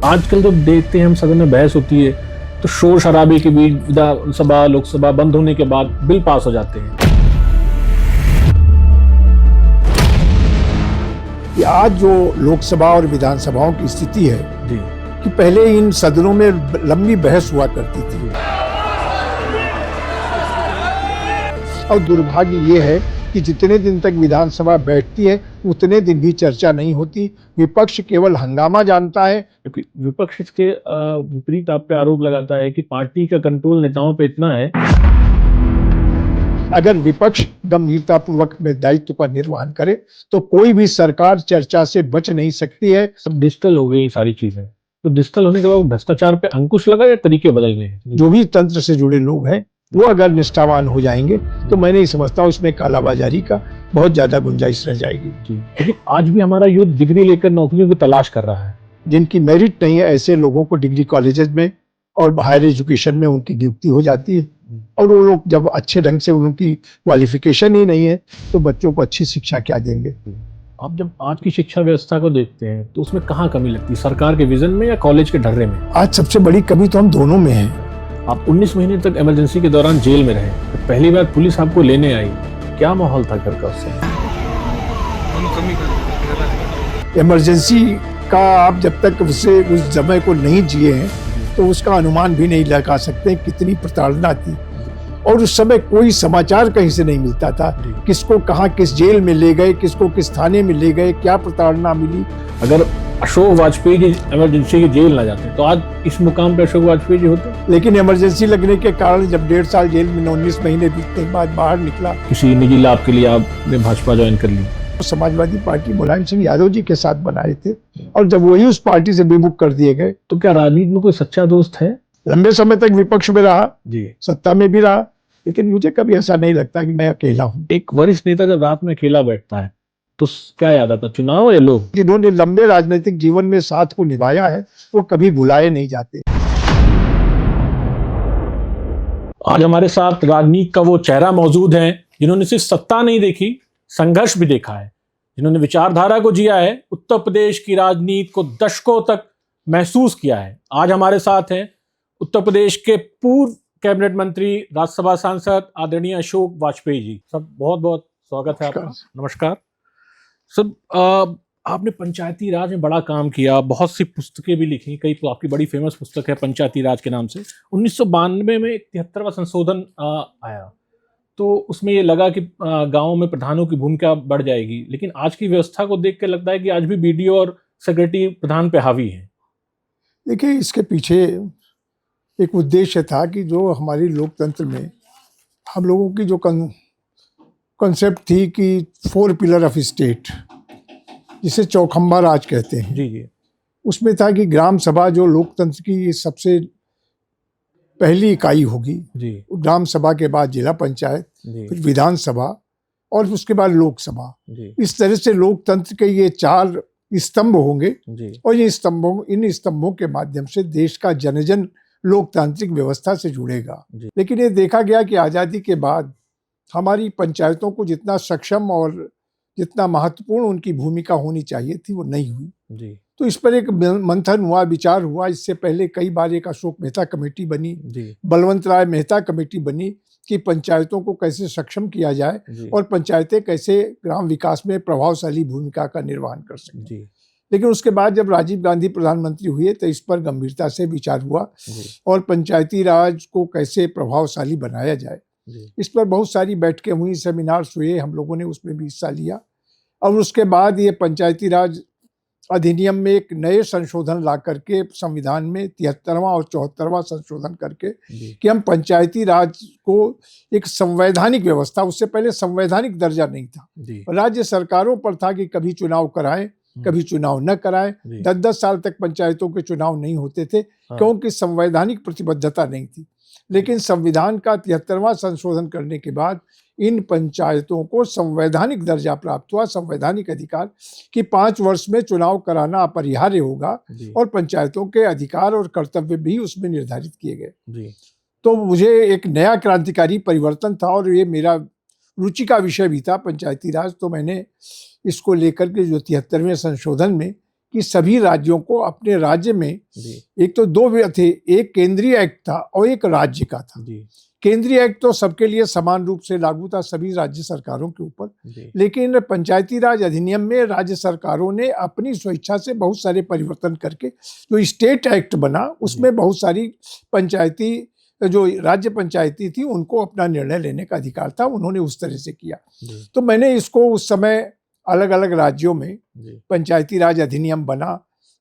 आजकल तो देखते हैं हम सदन में बहस होती है तो शोर शराबे के बीच विधानसभा लोकसभा बंद होने के बाद बिल पास हो जाते हैं। कि आज जो लोकसभा और विधानसभाओं की स्थिति है जी कि पहले इन सदनों में लंबी बहस हुआ करती थी और दुर्भाग्य ये है कि जितने दिन तक विधानसभा बैठती है उतने दिन भी चर्चा नहीं होती। विपक्ष केवल हंगामा जानता है। क्योंकि विपक्ष इसके विपरीत आप पे आरोप लगाता है कि पार्टी का कंट्रोल नेताओं पे इतना है। अगर विपक्ष गंभीरतापूर्वक में दायित्व का निर्वहन करे तो कोई भी सरकार चर्चा से बच नहीं सकती है। सब डिजिटल हो गई सारी चीजें, तो डिजिटल होने के बाद भ्रष्टाचार पे अंकुश लगा या तरीके बदल गए हैं? जो भी तंत्र से जुड़े लोग हैं वो अगर निष्ठावान हो जाएंगे तो मैं नहीं समझता उसमें कालाबाजारी का बहुत ज्यादा गुंजाइश रह जाएगी। लेकिन आज भी हमारा युद्ध डिग्री लेकर नौकरियों की तलाश कर रहा है। जिनकी मेरिट नहीं है ऐसे लोगों को डिग्री कॉलेजेस में और हायर एजुकेशन में उनकी नियुक्ति हो जाती है और वो लोग जब अच्छे ढंग से उनकी क्वालिफिकेशन ही नहीं है तो बच्चों को अच्छी शिक्षा क्या देंगे। आप जब आज की शिक्षा व्यवस्था को देखते हैं तो उसमें कहाँ कमी लगती है, सरकार के विजन में या कॉलेज के ढर्रे में? आज सबसे बड़ी कमी तो हम दोनों में है। आप 19 महीने तक इमरजेंसी के दौरान जेल में रहे, तो पहली बार पुलिस आपको लेने आई, क्या माहौल था घर का उस समय? इमरजेंसी का आप जब तक उसे उस समय को नहीं जिए हैं तो उसका अनुमान भी नहीं लगा सकते कितनी प्रताड़ना थी। और उस समय कोई समाचार कहीं से नहीं मिलता था, किसको कहाँ किस जेल में ले गए, किसको किस थाने में ले गए, क्या प्रताड़ना मिली। अगर अशोक वाजपेयी जी इमरजेंसी की जेल ना जाते तो आज इस मुकाम पे अशोक वाजपेयी जी होते। लेकिन इमरजेंसी लगने के कारण जब 1.5 साल जेल में 19 महीने बीतने के बाद बाहर निकला, किसी निजी लाभ के लिए आपने भाजपा ज्वाइन कर ली। समाजवादी पार्टी मुलायम सिंह यादव जी के साथ बनाए थे और जब वही उस पार्टी से विमुख कर दिए गए। तो क्या राजनीति में कोई सच्चा दोस्त है? लंबे समय तक विपक्ष में रहा जी, सत्ता में भी रहा, लेकिन मुझे कभी ऐसा नहीं लगता कि मैं अकेला हूँ। एक वरिष्ठ नेता जब रात में अकेला बैठता है तो क्या याद आता, चुनाव या लोग? जिन्होंने लंबे राजनीतिक जीवन में साथ को निभाया है वो कभी भुलाए नहीं जाते। आज हमारे साथ राजनीति का वो चेहरा मौजूद है जिन्होंने सिर्फ सत्ता नहीं देखी, संघर्ष भी देखा है, जिन्होंने विचारधारा को जिया है, उत्तर प्रदेश की राजनीति को दशकों तक महसूस किया है। आज हमारे साथ हैं उत्तर प्रदेश के पूर्व कैबिनेट मंत्री, राज्यसभा सांसद आदरणीय अशोक वाजपेयी जी। सब बहुत बहुत स्वागत है आपका। नमस्कार सब। आपने पंचायती राज में बड़ा काम किया, बहुत सी पुस्तकें भी लिखी, कई तो आपकी बड़ी फेमस पुस्तक है पंचायती राज के नाम से। 1992 में 73वां संशोधन आया तो उसमें ये लगा कि गाँव में प्रधानों की भूमिका बढ़ जाएगी, लेकिन आज की व्यवस्था को देख के लगता है कि आज भी बीडीओ और सेक्रेटरी प्रधान पे हावी है। देखिए, इसके पीछे एक उद्देश्य था कि जो हमारी लोकतंत्र में हम लोगों की जो कॉन्सेप्ट थी कि 4 पिलर ऑफ स्टेट, जिसे चौखंबा राज कहते हैं, जी जी, उसमें उसमें था कि ग्राम सभा जो लोकतंत्र की सबसे पहली इकाई होगी जी, ग्राम सभा के बाद जिला पंचायत, फिर विधानसभा और उसके बाद लोकसभा। इस तरह से लोकतंत्र के ये 4 स्तंभ होंगे और ये इन स्तंभों के माध्यम से देश का जन लोकतांत्रिक व्यवस्था से जुड़ेगा। लेकिन ये देखा गया कि आज़ादी के बाद हमारी पंचायतों को जितना सक्षम और जितना महत्वपूर्ण उनकी भूमिका होनी चाहिए थी वो नहीं हुई। तो इस पर एक मंथन हुआ, विचार हुआ। इससे पहले कई बार एक अशोक मेहता कमेटी बनी, बलवंत राय मेहता कमेटी बनी कि पंचायतों को कैसे सक्षम किया जाए और पंचायतें कैसे ग्राम विकास में प्रभावशाली भूमिका का निर्वहन कर सकें। लेकिन उसके बाद जब राजीव गांधी प्रधानमंत्री हुए तो इस पर गंभीरता से विचार हुआ और पंचायती राज को कैसे प्रभावशाली बनाया जाए, इस पर बहुत सारी बैठकें हुई, सेमिनार्स हुए, हम लोगों ने उसमें भी हिस्सा लिया। और उसके बाद ये पंचायती राज अधिनियम में एक नए संशोधन ला करके संविधान में 73वां और 74वां संशोधन करके कि हम पंचायती राज को एक संवैधानिक व्यवस्था, उससे पहले संवैधानिक दर्जा नहीं था, राज्य सरकारों पर था कि कभी चुनाव कराएं कभी चुनाव न कराएं। 10-10 साल तक पंचायतों के चुनाव नहीं होते थे क्योंकि संवैधानिक प्रतिबद्धता नहीं थी। लेकिन संविधान का 73वां संशोधन करने के बाद इन पंचायतों को संवैधानिक दर्जा प्राप्त हुआ, संवैधानिक अधिकार कि 5 वर्ष में चुनाव कराना अपरिहार्य होगा और पंचायतों के अधिकार और कर्तव्य भी उसमें निर्धारित किए गए। तो मुझे एक नया क्रांतिकारी परिवर्तन था और ये मेरा रुचि का विषय भी था पंचायती राज। तो मैंने इसको लेकर के जो 73वें संशोधन में कि सभी राज्यों को अपने राज्य में, एक तो दो थे, एक केंद्रीय एक्ट था और एक राज्य का था। केंद्रीय एक्ट तो सबके लिए समान रूप से लागू था, सभी राज्य सरकारों के ऊपर, लेकिन पंचायती राज अधिनियम में राज्य सरकारों ने अपनी स्वेच्छा से बहुत सारे परिवर्तन करके जो स्टेट एक्ट बना उसमें बहुत सारी पंचायती, जो राज्य पंचायती थी, उनको अपना निर्णय लेने का अधिकार था, उन्होंने उस तरह से किया। तो मैंने इसको उस समय अलग अलग राज्यों में पंचायती राज अधिनियम बना,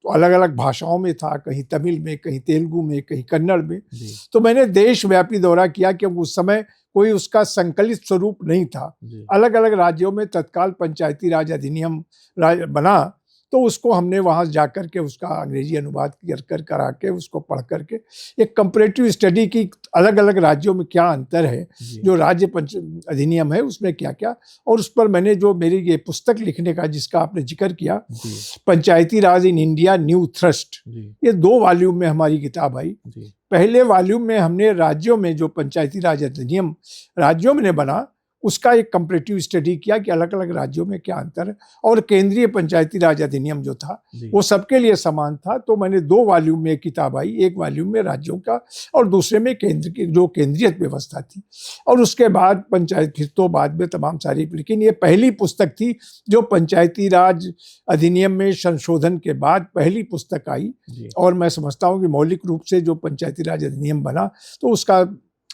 तो अलग अलग भाषाओं में था, कहीं तमिल में, कहीं तेलुगु में, कहीं कन्नड़ में। तो मैंने देशव्यापी दौरा किया क्योंकि उस समय कोई उसका संकलित स्वरूप नहीं था। अलग अलग राज्यों में तत्काल पंचायती राज अधिनियम बना, तो उसको हमने वहाँ जाकर के उसका अंग्रेजी अनुवाद करा के उसको पढ़ करके एक कंपैरेटिव स्टडी की, अलग अलग राज्यों में क्या अंतर है, जो राज्य अधिनियम है उसमें क्या क्या, और उस पर मैंने जो मेरी ये पुस्तक लिखने का जिसका आपने जिक्र किया, पंचायती राज इन इंडिया न्यू थ्रस्ट, ये 2 वॉल्यूम में हमारी किताब आई। पहले वॉल्यूम में हमने राज्यों में जो पंचायती राज अधिनियम राज्यों में बना उसका एक कंपैरेटिव स्टडी किया कि अलग अलग राज्यों में क्या अंतर है, और केंद्रीय पंचायती राज अधिनियम जो था वो सबके लिए समान था। तो मैंने 2 वॉल्यूम में किताब आई, एक वॉल्यूम में राज्यों का और दूसरे में केंद्र की जो केंद्रीय व्यवस्था थी, और उसके बाद पंचायत, फिर तो बाद में तमाम सारी, लेकिन ये पहली पुस्तक थी जो पंचायती राज अधिनियम में संशोधन के बाद पहली पुस्तक आई। और मैं समझता हूँ कि मौलिक रूप से जो पंचायती राज अधिनियम बना तो उसका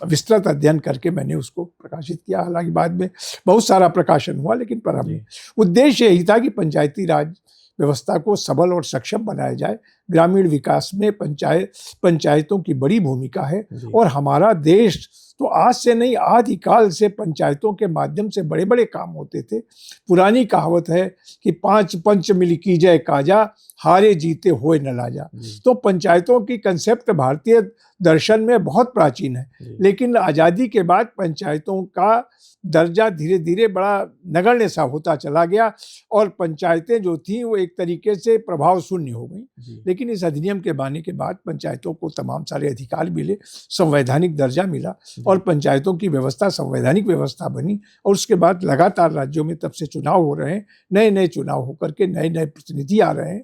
विस्तृत अध्ययन करके मैंने उसको प्रकाशित किया। हालांकि बाद में बहुत सारा प्रकाशन हुआ, लेकिन प्रारंभिक उद्देश्य यही था कि पंचायती राज व्यवस्था को सबल और सक्षम बनाया जाए। ग्रामीण विकास में पंचायतों की बड़ी भूमिका है, और हमारा देश तो आज से नहीं, आदिकाल से पंचायतों के माध्यम से बड़े बड़े काम होते थे। पुरानी कहावत है कि 5 पंच मिल कीजय काजा, हारे जीते होए न लाजा। तो पंचायतों की कंसेप्ट भारतीय दर्शन में बहुत प्राचीन है, लेकिन आज़ादी के बाद पंचायतों का दर्जा धीरे धीरे बड़ा नगण्य सा होता चला गया, और पंचायतें जो थी वो एक तरीके से प्रभाव शून्य हो गई। लेकिन इस अधिनियम के बनने के बाद पंचायतों को तमाम सारे अधिकार मिले, संवैधानिक दर्जा मिला, और पंचायतों की व्यवस्था संवैधानिक व्यवस्था बनी। और उसके बाद लगातार राज्यों में तब से चुनाव हो रहे हैं, नए नए चुनाव होकर के नए नए प्रतिनिधि आ रहे हैं।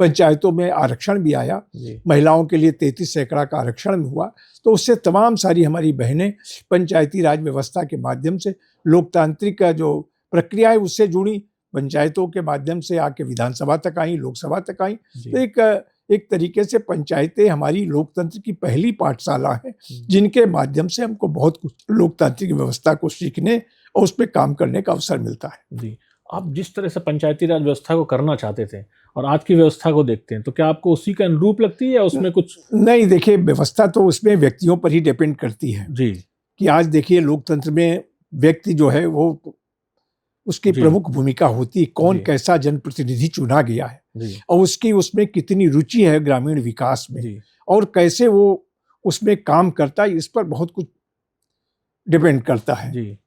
पंचायतों में आरक्षण भी आया, महिलाओं के लिए 33% का आरक्षण हुआ। तो उससे तमाम सारी हमारी बहनें पंचायती राज व्यवस्था के माध्यम से लोकतांत्रिक का जो प्रक्रिया है उससे जुड़ी, पंचायतों के माध्यम से आके विधानसभा तक आई, लोकसभा तक आई। तो एक तरीके से पंचायतें हमारी लोकतंत्र की पहली पाठशाला है, जिनके माध्यम से हमको बहुत कुछ लोकतांत्रिक व्यवस्था को सीखने और उस पर काम करने का अवसर मिलता है। जी, आप जिस तरह से पंचायती राज व्यवस्था को करना चाहते थे और आज की व्यवस्था को देखते हैं, तो क्या आपको उसी के अनुरूप लगती है या उसमें कुछ? नहीं, देखिए, व्यवस्था तो उसमें व्यक्तियों पर ही डिपेंड करती है जी, कि आज देखिए लोकतंत्र में व्यक्ति जो है वो उसकी प्रमुख भूमिका होती है, कौन कैसा जनप्रतिनिधि चुना गया है और उसकी उसमें कितनी रुचि है ग्रामीण विकास में, और कैसे वो उसमें काम करता है, इस पर बहुत कुछ डिपेंड करता है।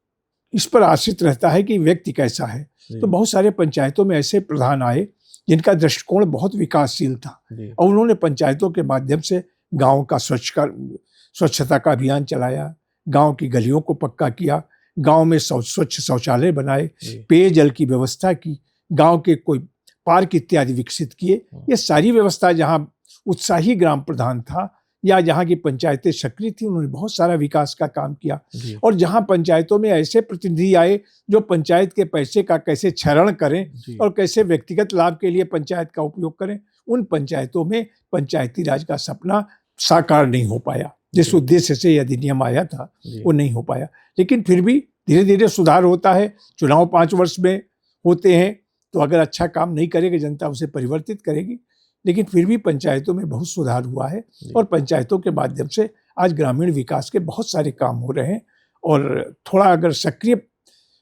इस पर आश्रित रहता है कि व्यक्ति कैसा है। तो बहुत सारे पंचायतों में ऐसे प्रधान आए जिनका दृष्टिकोण बहुत विकासशील था, और उन्होंने पंचायतों के माध्यम से गांव का स्वच्छता का अभियान चलाया, गांव की गलियों को पक्का किया, गांव में स्वच्छ शौचालय बनाए, पेयजल की व्यवस्था की, गांव के कोई पार्क इत्यादि विकसित किए। ये सारी व्यवस्था जहां उत्साही ग्राम प्रधान था या जहाँ की पंचायतें सक्रिय थी, उन्होंने बहुत सारा विकास का काम किया। और जहाँ पंचायतों में ऐसे प्रतिनिधि आए जो पंचायत के पैसे का कैसे क्षरण करें और कैसे व्यक्तिगत लाभ के लिए पंचायत का उपयोग करें, उन पंचायतों में पंचायती राज का सपना साकार नहीं हो पाया। जिस उद्देश्य से यह अधिनियम आया था वो नहीं हो पाया। लेकिन फिर भी धीरे धीरे सुधार होता है। चुनाव 5 वर्ष में होते हैं, तो अगर अच्छा काम नहीं करेगी जनता उसे परिवर्तित करेगी, लेकिन फिर भी पंचायतों में बहुत सुधार हुआ है। और पंचायतों के माध्यम से आज ग्रामीण विकास के बहुत सारे काम हो रहे हैं, और थोड़ा अगर सक्रिय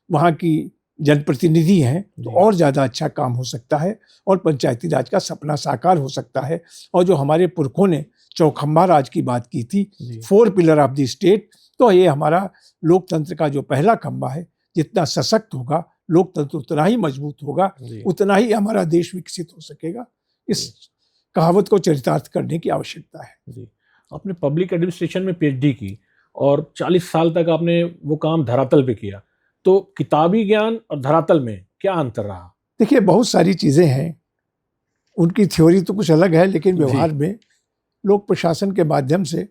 वहाँ की जनप्रतिनिधि हैं तो और ज़्यादा अच्छा काम हो सकता है और पंचायती राज का सपना साकार हो सकता है। और जो हमारे पुरखों ने चौखंबा राज की बात की थी, 4 पिलर ऑफ द स्टेट, तो ये हमारा लोकतंत्र का जो पहला खंबा है, जितना सशक्त होगा लोकतंत्र उतना ही मजबूत होगा, उतना ही हमारा देश विकसित हो सकेगा। इस कहावत को चरितार्थ करने की आवश्यकता है। जी, आपने पब्लिक एडमिनिस्ट्रेशन में पीएचडी की और 40 साल तक आपने वो काम धरातल पे किया, तो किताबी ज्ञान और धरातल में क्या अंतर रहा? देखिए, बहुत सारी चीज़ें हैं। उनकी थ्योरी तो कुछ अलग है, लेकिन जी। व्यवहार में लोक प्रशासन के माध्यम से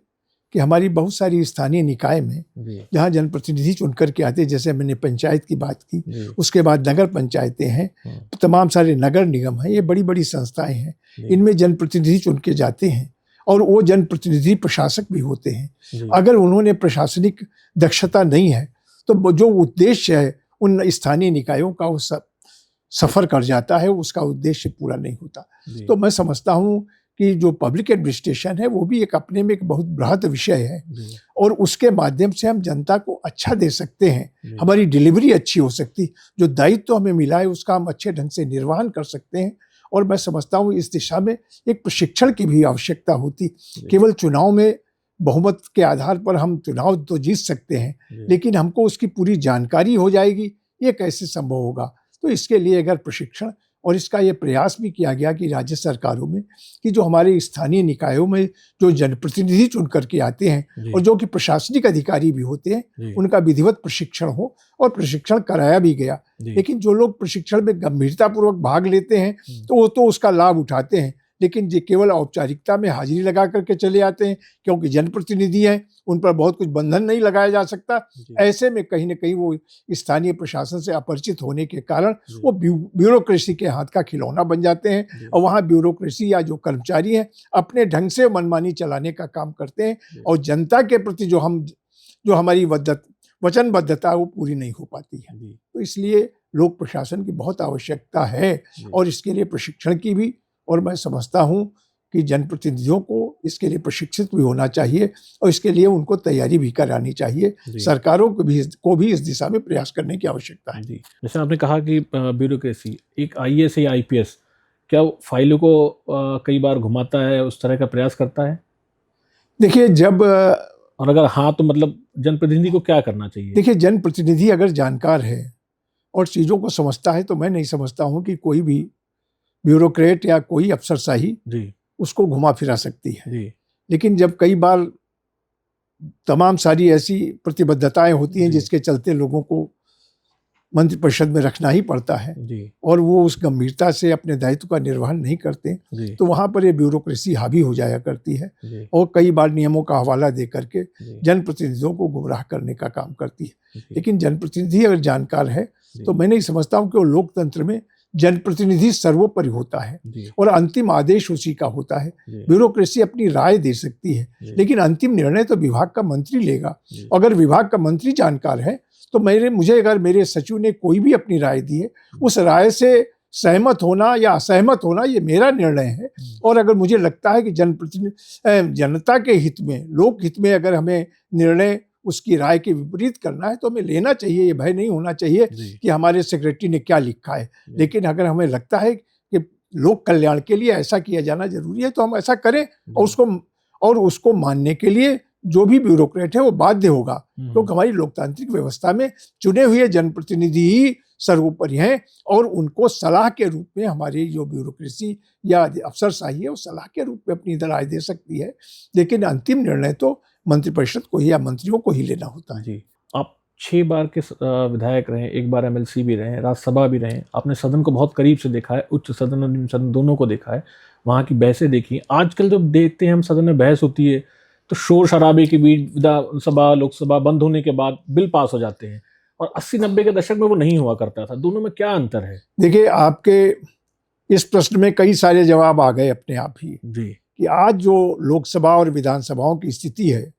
कि हमारी बहुत सारी स्थानीय निकाय में जी। जहाँ जनप्रतिनिधि चुनकर के आते हैं, जैसे मैंने पंचायत की बात की, जी। उसके बाद नगर पंचायतें हैं, तमाम सारे नगर निगम हैं, ये बड़ी बड़ी संस्थाएं हैं, जी। इनमें जनप्रतिनिधि चुन के जाते हैं और वो जनप्रतिनिधि प्रशासक भी होते हैं। जी। अगर उन्होंने प्रशासनिक दक्षता नहीं है तो जो उद्देश्य है उन स्थानीय निकायों का वो सब सफर कर जाता है, उसका उद्देश्य पूरा नहीं होता। जी। तो मैं समझता हूँ कि जो पब्लिक एडमिनिस्ट्रेशन है वो भी एक अपने में एक बहुत बृहद विषय है जी। और उसके माध्यम से हम जनता को अच्छा दे सकते हैं, जी। हमारी डिलीवरी अच्छी हो सकती, जो दायित्व हमें मिला है उसका हम अच्छे ढंग से निर्वहन कर सकते हैं। और मैं समझता हूँ इस दिशा में एक प्रशिक्षण की भी आवश्यकता होती। केवल चुनाव में बहुमत के आधार पर हम चुनाव तो जीत सकते हैं, लेकिन हमको उसकी पूरी जानकारी हो जाएगी, ये कैसे संभव होगा? तो इसके लिए अगर प्रशिक्षण, और इसका ये प्रयास भी किया गया कि राज्य सरकारों में कि जो हमारे स्थानीय निकायों में जो जनप्रतिनिधि चुन करके आते हैं और जो कि प्रशासनिक अधिकारी भी होते हैं, उनका विधिवत प्रशिक्षण हो, और प्रशिक्षण कराया भी गया। लेकिन जो लोग प्रशिक्षण में गंभीरतापूर्वक भाग लेते हैं तो वो तो उसका लाभ उठाते हैं, लेकिन जो केवल औपचारिकता में हाजिरी लगा करके चले आते हैं, क्योंकि जनप्रतिनिधि हैं, उन पर बहुत कुछ बंधन नहीं लगाया जा सकता। ऐसे में कहीं ना कहीं वो स्थानीय प्रशासन से अपरिचित होने के कारण वो ब्यूरोक्रेसी के हाथ का खिलौना बन जाते हैं, और वहाँ ब्यूरोक्रेसी या जो कर्मचारी हैं अपने ढंग से मनमानी चलाने का काम करते हैं, और जनता के प्रति जो हमारी वचनबद्धता वो पूरी नहीं हो पाती है। तो इसलिए लोक प्रशासन की बहुत आवश्यकता है, और इसके लिए प्रशिक्षण की भी, और मैं समझता हूँ कि जनप्रतिनिधियों को इसके लिए प्रशिक्षित भी होना चाहिए, और इसके लिए उनको तैयारी भी करानी चाहिए। सरकारों को भी इस दिशा में प्रयास करने की आवश्यकता है। जैसे आपने कहा कि ब्यूरोक्रेसी, एक आईएएस या आईपीएस क्या फाइलों को कई बार घुमाता है, उस तरह का प्रयास करता है? देखिए, जब और अगर हाँ तो मतलब जनप्रतिनिधि को क्या करना चाहिए? देखिए, जनप्रतिनिधि अगर जानकार है और चीज़ों को समझता है तो मैं नहीं समझता हूँ कि कोई भी ब्यूरोक्रेट या कोई अफसरशाही उसको घुमा फिरा सकती है। लेकिन जब कई बार तमाम सारी ऐसी प्रतिबद्धताएं होती हैं जिसके चलते लोगों को मंत्रिपरिषद में रखना ही पड़ता है, और वो उस गंभीरता से अपने दायित्व का निर्वहन नहीं करते, तो वहां पर ये ब्यूरोक्रेसी हावी हो जाया करती है, और कई बार नियमों का हवाला दे करके जनप्रतिनिधियों को गुमराह करने का काम करती है। लेकिन जनप्रतिनिधि अगर जानकार है तो मैं नहीं समझता हूँ कि वो लोकतंत्र में जनप्रतिनिधि सर्वोपरि होता है और अंतिम आदेश उसी का होता है। ब्यूरोक्रेसी अपनी राय दे सकती है, लेकिन अंतिम निर्णय तो विभाग का मंत्री लेगा। अगर विभाग का मंत्री जानकार है तो मुझे अगर मेरे सचिव ने कोई भी अपनी राय दी है, उस राय से सहमत होना या असहमत होना ये मेरा निर्णय है। और अगर मुझे लगता है कि जनता के हित में, लोक हित में अगर हमें निर्णय उसकी राय के विपरीत करना है तो हमें लेना चाहिए। ये भय नहीं होना चाहिए कि हमारे सेक्रेटरी ने क्या लिखा है। लेकिन अगर हमें लगता है कि लोक कल्याण के लिए ऐसा किया जाना जरूरी है तो हम ऐसा करें, और उसको मानने के लिए जो भी ब्यूरोक्रेट है वो बाध्य होगा, क्योंकि हमारी लोकतांत्रिक व्यवस्था में चुने हुए जनप्रतिनिधि ही सर्वोपरि हैं, और उनको सलाह के रूप में हमारी जो ब्यूरोक्रेसी या अफसरशाही है वो सलाह के रूप में अपनी राय दे सकती है। लेकिन अंतिम निर्णय तो मंत्रिपरिषद को ही या मंत्रियों को ही लेना होता है। आप 6 बार के विधायक रहे, 1 बार एमएलसी भी रहे, राज्यसभा भी रहे, आपने सदन को बहुत करीब से देखा है, उच्च सदन और निम्न सदन दोनों को देखा है, वहाँ की बहसें देखी। आजकल जब देखते हैं हम सदन में बहस होती है तो शोर शराबे के बीच विधानसभा लोकसभा बंद होने के बाद बिल पास हो जाते हैं, और 80-90 के दशक में वो नहीं हुआ करता था। दोनों में क्या अंतर है? देखिए, आपके इस प्रश्न में कई सारे जवाब आ गए अपने आप ही कि आज जो लोकसभा और विधानसभाओं की स्थिति है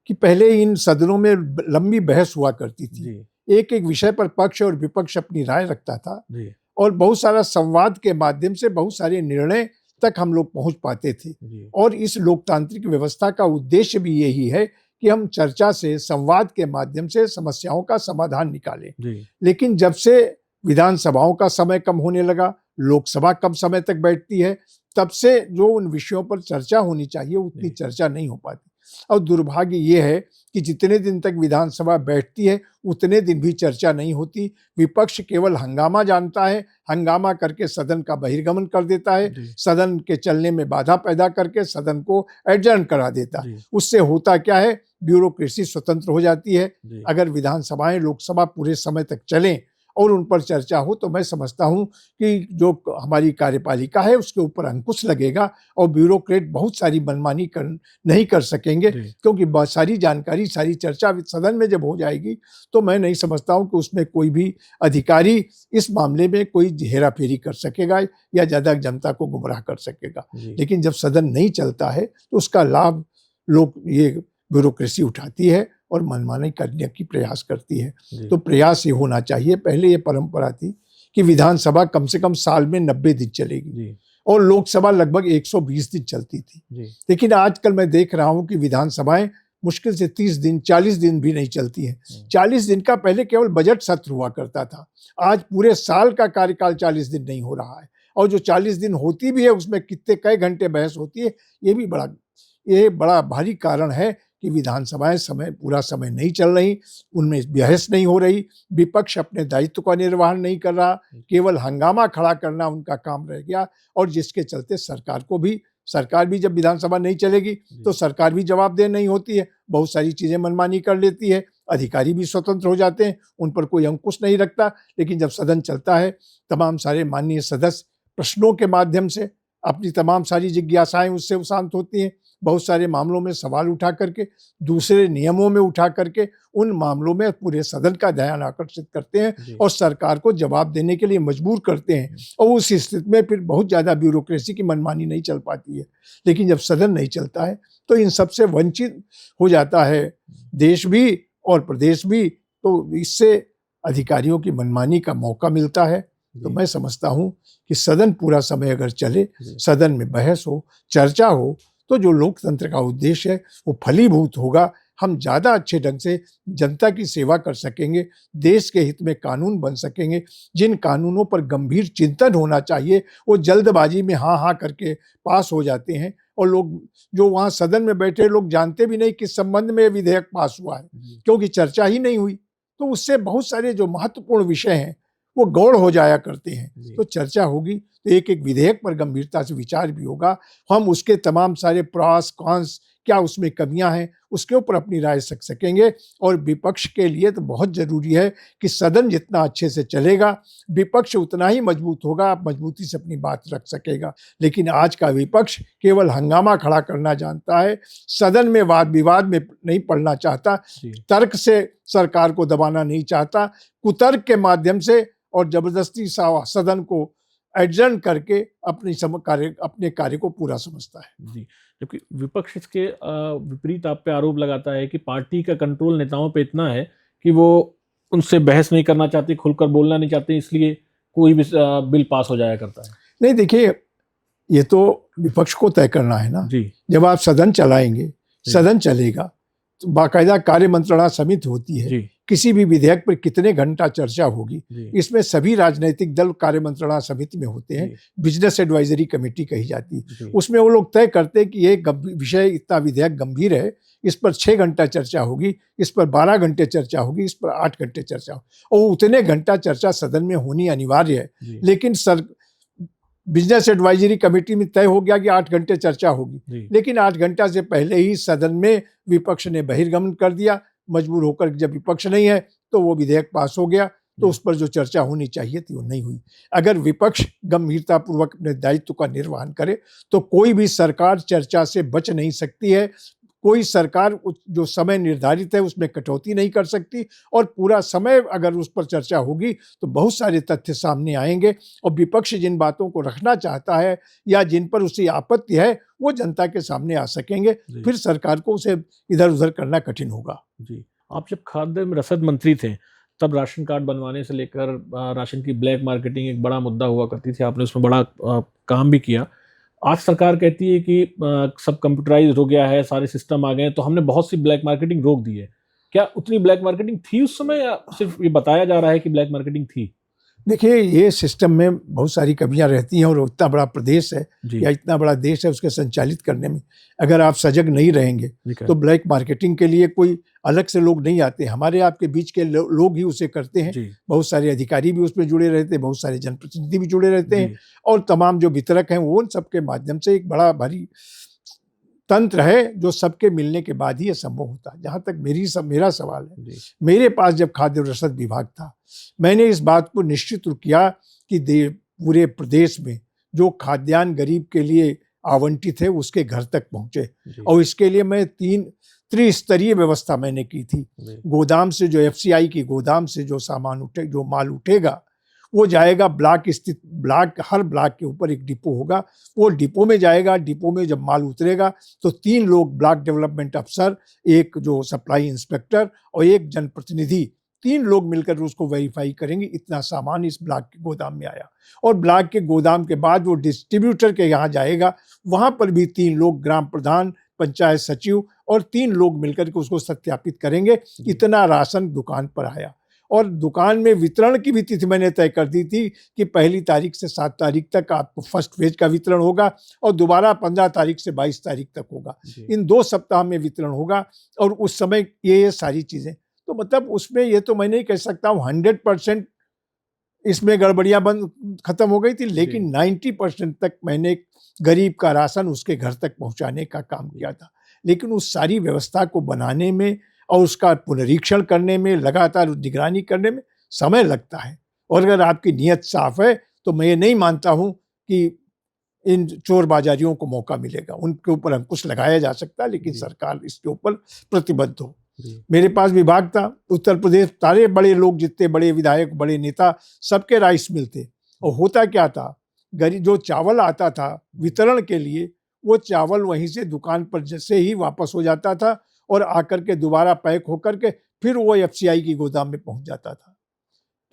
कि पहले इन सदनों में लंबी बहस हुआ करती थी, एक एक विषय पर पक्ष और विपक्ष अपनी राय रखता था, और बहुत सारा संवाद के माध्यम से बहुत सारे निर्णय तक हम लोग पहुंच पाते थे। और इस लोकतांत्रिक व्यवस्था का उद्देश्य भी यही है कि हम चर्चा से, संवाद के माध्यम से समस्याओं का समाधान निकालें। लेकिन जब से विधानसभाओं का समय कम होने लगा, लोकसभा कम समय तक बैठती है, तब से जो उन विषयों पर चर्चा होनी चाहिए उतनी चर्चा नहीं हो पाती। और दुर्भाग्य ये है कि जितने दिन तक विधानसभा बैठती है उतने दिन भी चर्चा नहीं होती। विपक्ष केवल हंगामा जानता है, हंगामा करके सदन का बहिर्गमन कर देता है, सदन के चलने में बाधा पैदा करके सदन को एडजर्न करा देता है। उससे होता क्या है, ब्यूरोक्रेसी स्वतंत्र हो जाती है। अगर विधानसभाएं, लोकसभा पूरे समय तक चलें और उन पर चर्चा हो, तो मैं समझता हूँ कि जो हमारी कार्यपालिका है उसके ऊपर अंकुश लगेगा और ब्यूरोक्रेट बहुत सारी मनमानी नहीं कर सकेंगे, क्योंकि बहुत सारी जानकारी, सारी चर्चा सदन में जब हो जाएगी तो मैं नहीं समझता हूँ कि उसमें कोई भी अधिकारी इस मामले में कोई हेराफेरी कर सकेगा या ज़्यादा जनता को गुमराह कर सकेगा। लेकिन जब सदन नहीं चलता है तो उसका लाभ लोग, ये ब्यूरोक्रेसी उठाती है और मनमानी करने की प्रयास करती है। तो प्रयास ये होना चाहिए, पहले ये परंपरा थी कि विधानसभा कम से कम साल में 90 दिन चलेगी और लोकसभा लगभग 120 दिन चलती थी। लेकिन आजकल मैं देख रहा हूं कि विधानसभाएं मुश्किल से 30 दिन, 40 दिन भी नहीं चलती हैं। 40 दिन का पहले केवल बजट सत्र हुआ करता था, आज पूरे साल का कार्यकाल 40 दिन नहीं हो रहा है। और जो 40 दिन होती भी है उसमें कितने कई घंटे बहस होती है, ये बड़ा भारी कारण है कि विधानसभाएं पूरा समय नहीं चल रही, उनमें बहस नहीं हो रही, विपक्ष अपने दायित्व का निर्वहन नहीं कर रहा, केवल हंगामा खड़ा करना उनका काम रह गया। और जिसके चलते सरकार भी जब विधानसभा नहीं चलेगी तो सरकार भी जवाबदेह नहीं होती है, बहुत सारी चीजें मनमानी कर लेती है, अधिकारी भी स्वतंत्र हो जाते हैं, उन पर कोई अंकुश नहीं रखता। लेकिन जब सदन चलता है, तमाम सारे माननीय सदस्य प्रश्नों के माध्यम से अपनी तमाम सारी जिज्ञासाएं उससे शांत होती हैं, बहुत सारे मामलों में सवाल उठा करके, दूसरे नियमों में उठा करके उन मामलों में पूरे सदन का ध्यान आकर्षित करते हैं और सरकार को जवाब देने के लिए मजबूर करते हैं। और उस स्थिति में फिर बहुत ज़्यादा ब्यूरोक्रेसी की मनमानी नहीं चल पाती है। लेकिन जब सदन नहीं चलता है तो इन सबसे वंचित हो जाता है देश भी और प्रदेश भी, तो इससे अधिकारियों की मनमानी का मौका मिलता है। तो मैं समझता हूँ कि सदन पूरा समय अगर चले, सदन में बहस हो, चर्चा हो, तो जो लोकतंत्र का उद्देश्य है वो फलीभूत होगा। हम ज़्यादा अच्छे ढंग से जनता की सेवा कर सकेंगे, देश के हित में कानून बन सकेंगे। जिन कानूनों पर गंभीर चिंतन होना चाहिए वो जल्दबाजी में हाँ करके पास हो जाते हैं, और लोग जो वहाँ सदन में बैठे लोग जानते भी नहीं किस संबंध में विधेयक पास हुआ है, क्योंकि चर्चा ही नहीं हुई। तो उससे बहुत सारे जो महत्वपूर्ण विषय हैं वो गौड़ हो जाया करते हैं। तो चर्चा होगी तो एक एक विधेयक पर गंभीरता से विचार भी होगा, हम उसके तमाम सारे प्रॉस कॉन्स, क्या उसमें कमियां हैं, उसके ऊपर अपनी राय रख सकेंगे। और विपक्ष के लिए तो बहुत जरूरी है कि सदन जितना अच्छे से चलेगा, विपक्ष उतना ही मजबूत होगा, आप मजबूती से अपनी बात रख सकेगा। लेकिन आज का विपक्ष केवल हंगामा खड़ा करना जानता है, सदन में वाद विवाद में नहीं पड़ना चाहता, तर्क से सरकार को दबाना नहीं चाहता, कुतर्क के माध्यम से और जबरदस्ती सदन को एडजर्न करके अपने कार्य को पूरा समझता है। जी, जबकि विपक्ष इसके विपरीत आप पे आरोप लगाता है कि पार्टी का कंट्रोल नेताओं पे इतना है कि वो उनसे बहस नहीं करना चाहते, खुलकर बोलना नहीं चाहते, इसलिए कोई भी बिल पास हो जाया करता है। नहीं, देखिए, ये तो विपक्ष को तय करना है ना जी। जब आप सदन चलाएंगे, सदन चलेगा तो बाकायदा कार्य मंत्रणा समिति होती है, किसी भी विधेयक पर कितने घंटा चर्चा होगी, इसमें सभी राजनीतिक दल कार्य मंत्रणा समिति में होते हैं, बिजनेस एडवाइजरी कमेटी कही जाती है। उसमें वो लोग तय करते हैं कि ये विषय इतना विधेयक गंभीर है, इस पर 6 घंटा चर्चा होगी, इस पर 12 घंटे चर्चा होगी, इस पर 8 घंटे चर्चा होगी, और उतने घंटा चर्चा सदन में होनी अनिवार्य है। लेकिन बिजनेस एडवाइजरी कमेटी में तय हो गया कि 8 घंटे चर्चा होगी, लेकिन 8 घंटा से पहले ही सदन में विपक्ष ने बहिर्गमन कर दिया, मजबूर होकर। जब विपक्ष नहीं है तो वो विधेयक पास हो गया, तो उस पर जो चर्चा होनी चाहिए थी वो नहीं हुई। अगर विपक्ष गंभीरता पूर्वक अपने दायित्व का निर्वहन करे तो कोई भी सरकार चर्चा से बच नहीं सकती है। कोई सरकार जो समय निर्धारित है उसमें कटौती नहीं कर सकती, और पूरा समय अगर उस पर चर्चा होगी तो बहुत सारे तथ्य सामने आएंगे, और विपक्ष जिन बातों को रखना चाहता है या जिन पर उसे आपत्ति है वो जनता के सामने आ सकेंगे, फिर सरकार को उसे इधर उधर करना कठिन होगा। जी, आप जब खाद्य रसद मंत्री थे तब राशन कार्ड बनवाने से लेकर राशन की ब्लैक मार्केटिंग एक बड़ा मुद्दा हुआ करती थी, आपने उसमें बड़ा काम भी किया। आज सरकार कहती है कि सब कंप्यूटराइज हो गया है, सारे सिस्टम आ गए हैं, तो हमने बहुत सी ब्लैक मार्केटिंग रोक दी है। क्या उतनी ब्लैक मार्केटिंग थी उस समय, या सिर्फ ये बताया जा रहा है कि ब्लैक मार्केटिंग थी? देखिए, ये सिस्टम में बहुत सारी कमियां रहती हैं, और इतना बड़ा प्रदेश है या इतना बड़ा देश है, उसके संचालित करने में अगर आप सजग नहीं रहेंगे तो ब्लैक मार्केटिंग के लिए कोई अलग से लोग नहीं आते, हमारे आपके बीच के लोग ही उसे करते हैं। बहुत सारे अधिकारी भी उसमें जुड़े रहते हैं, बहुत सारे जनप्रतिनिधि भी जुड़े रहते हैं, और तमाम जो वितरक हैं वो उन सबके माध्यम से एक बड़ा भारी तंत्र है जो सबके मिलने के बाद ही ये संभव होता है। जहाँ तक मेरा सवाल है, मेरे पास जब खाद्य रसद विभाग था, मैंने इस बात को निश्चित रूप किया कि पूरे प्रदेश में जो खाद्यान्न गरीब के लिए आवंटित है उसके घर तक पहुंचे, और इसके लिए मैं 3 त्रिस्तरीय व्यवस्था मैंने की थी। गोदाम से जो FCI की गोदाम से जो जो माल उठेगा वो जाएगा हर ब्लॉक के ऊपर एक डिपो होगा, वो डिपो में जाएगा। डिपो में जब माल उतरेगा तो 3 लोग ब्लॉक डेवलपमेंट अफसर, एक जो सप्लाई इंस्पेक्टर और एक जनप्रतिनिधि, 3 लोग मिलकर उसको वेरीफाई करेंगे इतना सामान इस ब्लॉक के गोदाम में आया। और ब्लॉक के गोदाम के बाद वो डिस्ट्रीब्यूटर के यहाँ जाएगा, वहाँ पर भी 3 लोग, ग्राम प्रधान, पंचायत सचिव और 3 लोग मिलकर के उसको सत्यापित करेंगे इतना राशन दुकान पर आया। और दुकान में वितरण की भी तिथि मैंने तय कर दी थी कि 1 तारीख से 7 तारीख तक आपको फर्स्ट फेज का वितरण होगा और दोबारा 15 तारीख से 22 तारीख तक होगा। इन 2 सप्ताह में वितरण होगा और उस समय ये सारी चीज़ें, तो मतलब उसमें ये तो मैं नहीं कह सकता हूँ 100% इसमें गड़बड़ियाँ खत्म हो गई थी, लेकिन 90% तक मैंने गरीब का राशन उसके घर तक पहुँचाने का काम किया था। लेकिन उस सारी व्यवस्था को बनाने में और उसका पुनरीक्षण करने में, लगातार निगरानी करने में समय लगता है। और अगर आपकी नीयत साफ है तो मैं ये नहीं मानता हूँ कि इन चोर बाजारियों को मौका मिलेगा, उनके ऊपर अंकुश लगाया जा सकता है, लेकिन सरकार इसके ऊपर प्रतिबद्ध हो। मेरे पास विभाग था, उत्तर प्रदेश सारे बड़े लोग, जितने बड़े विधायक, बड़े नेता, सबके राइस मिलते। और होता क्या था, जो चावल आता था वितरण के लिए, वो चावल वहीं से दुकान पर जैसे ही वापस हो जाता था और आकर के दोबारा पैक होकर के फिर वो FCI की गोदाम में पहुंच जाता था।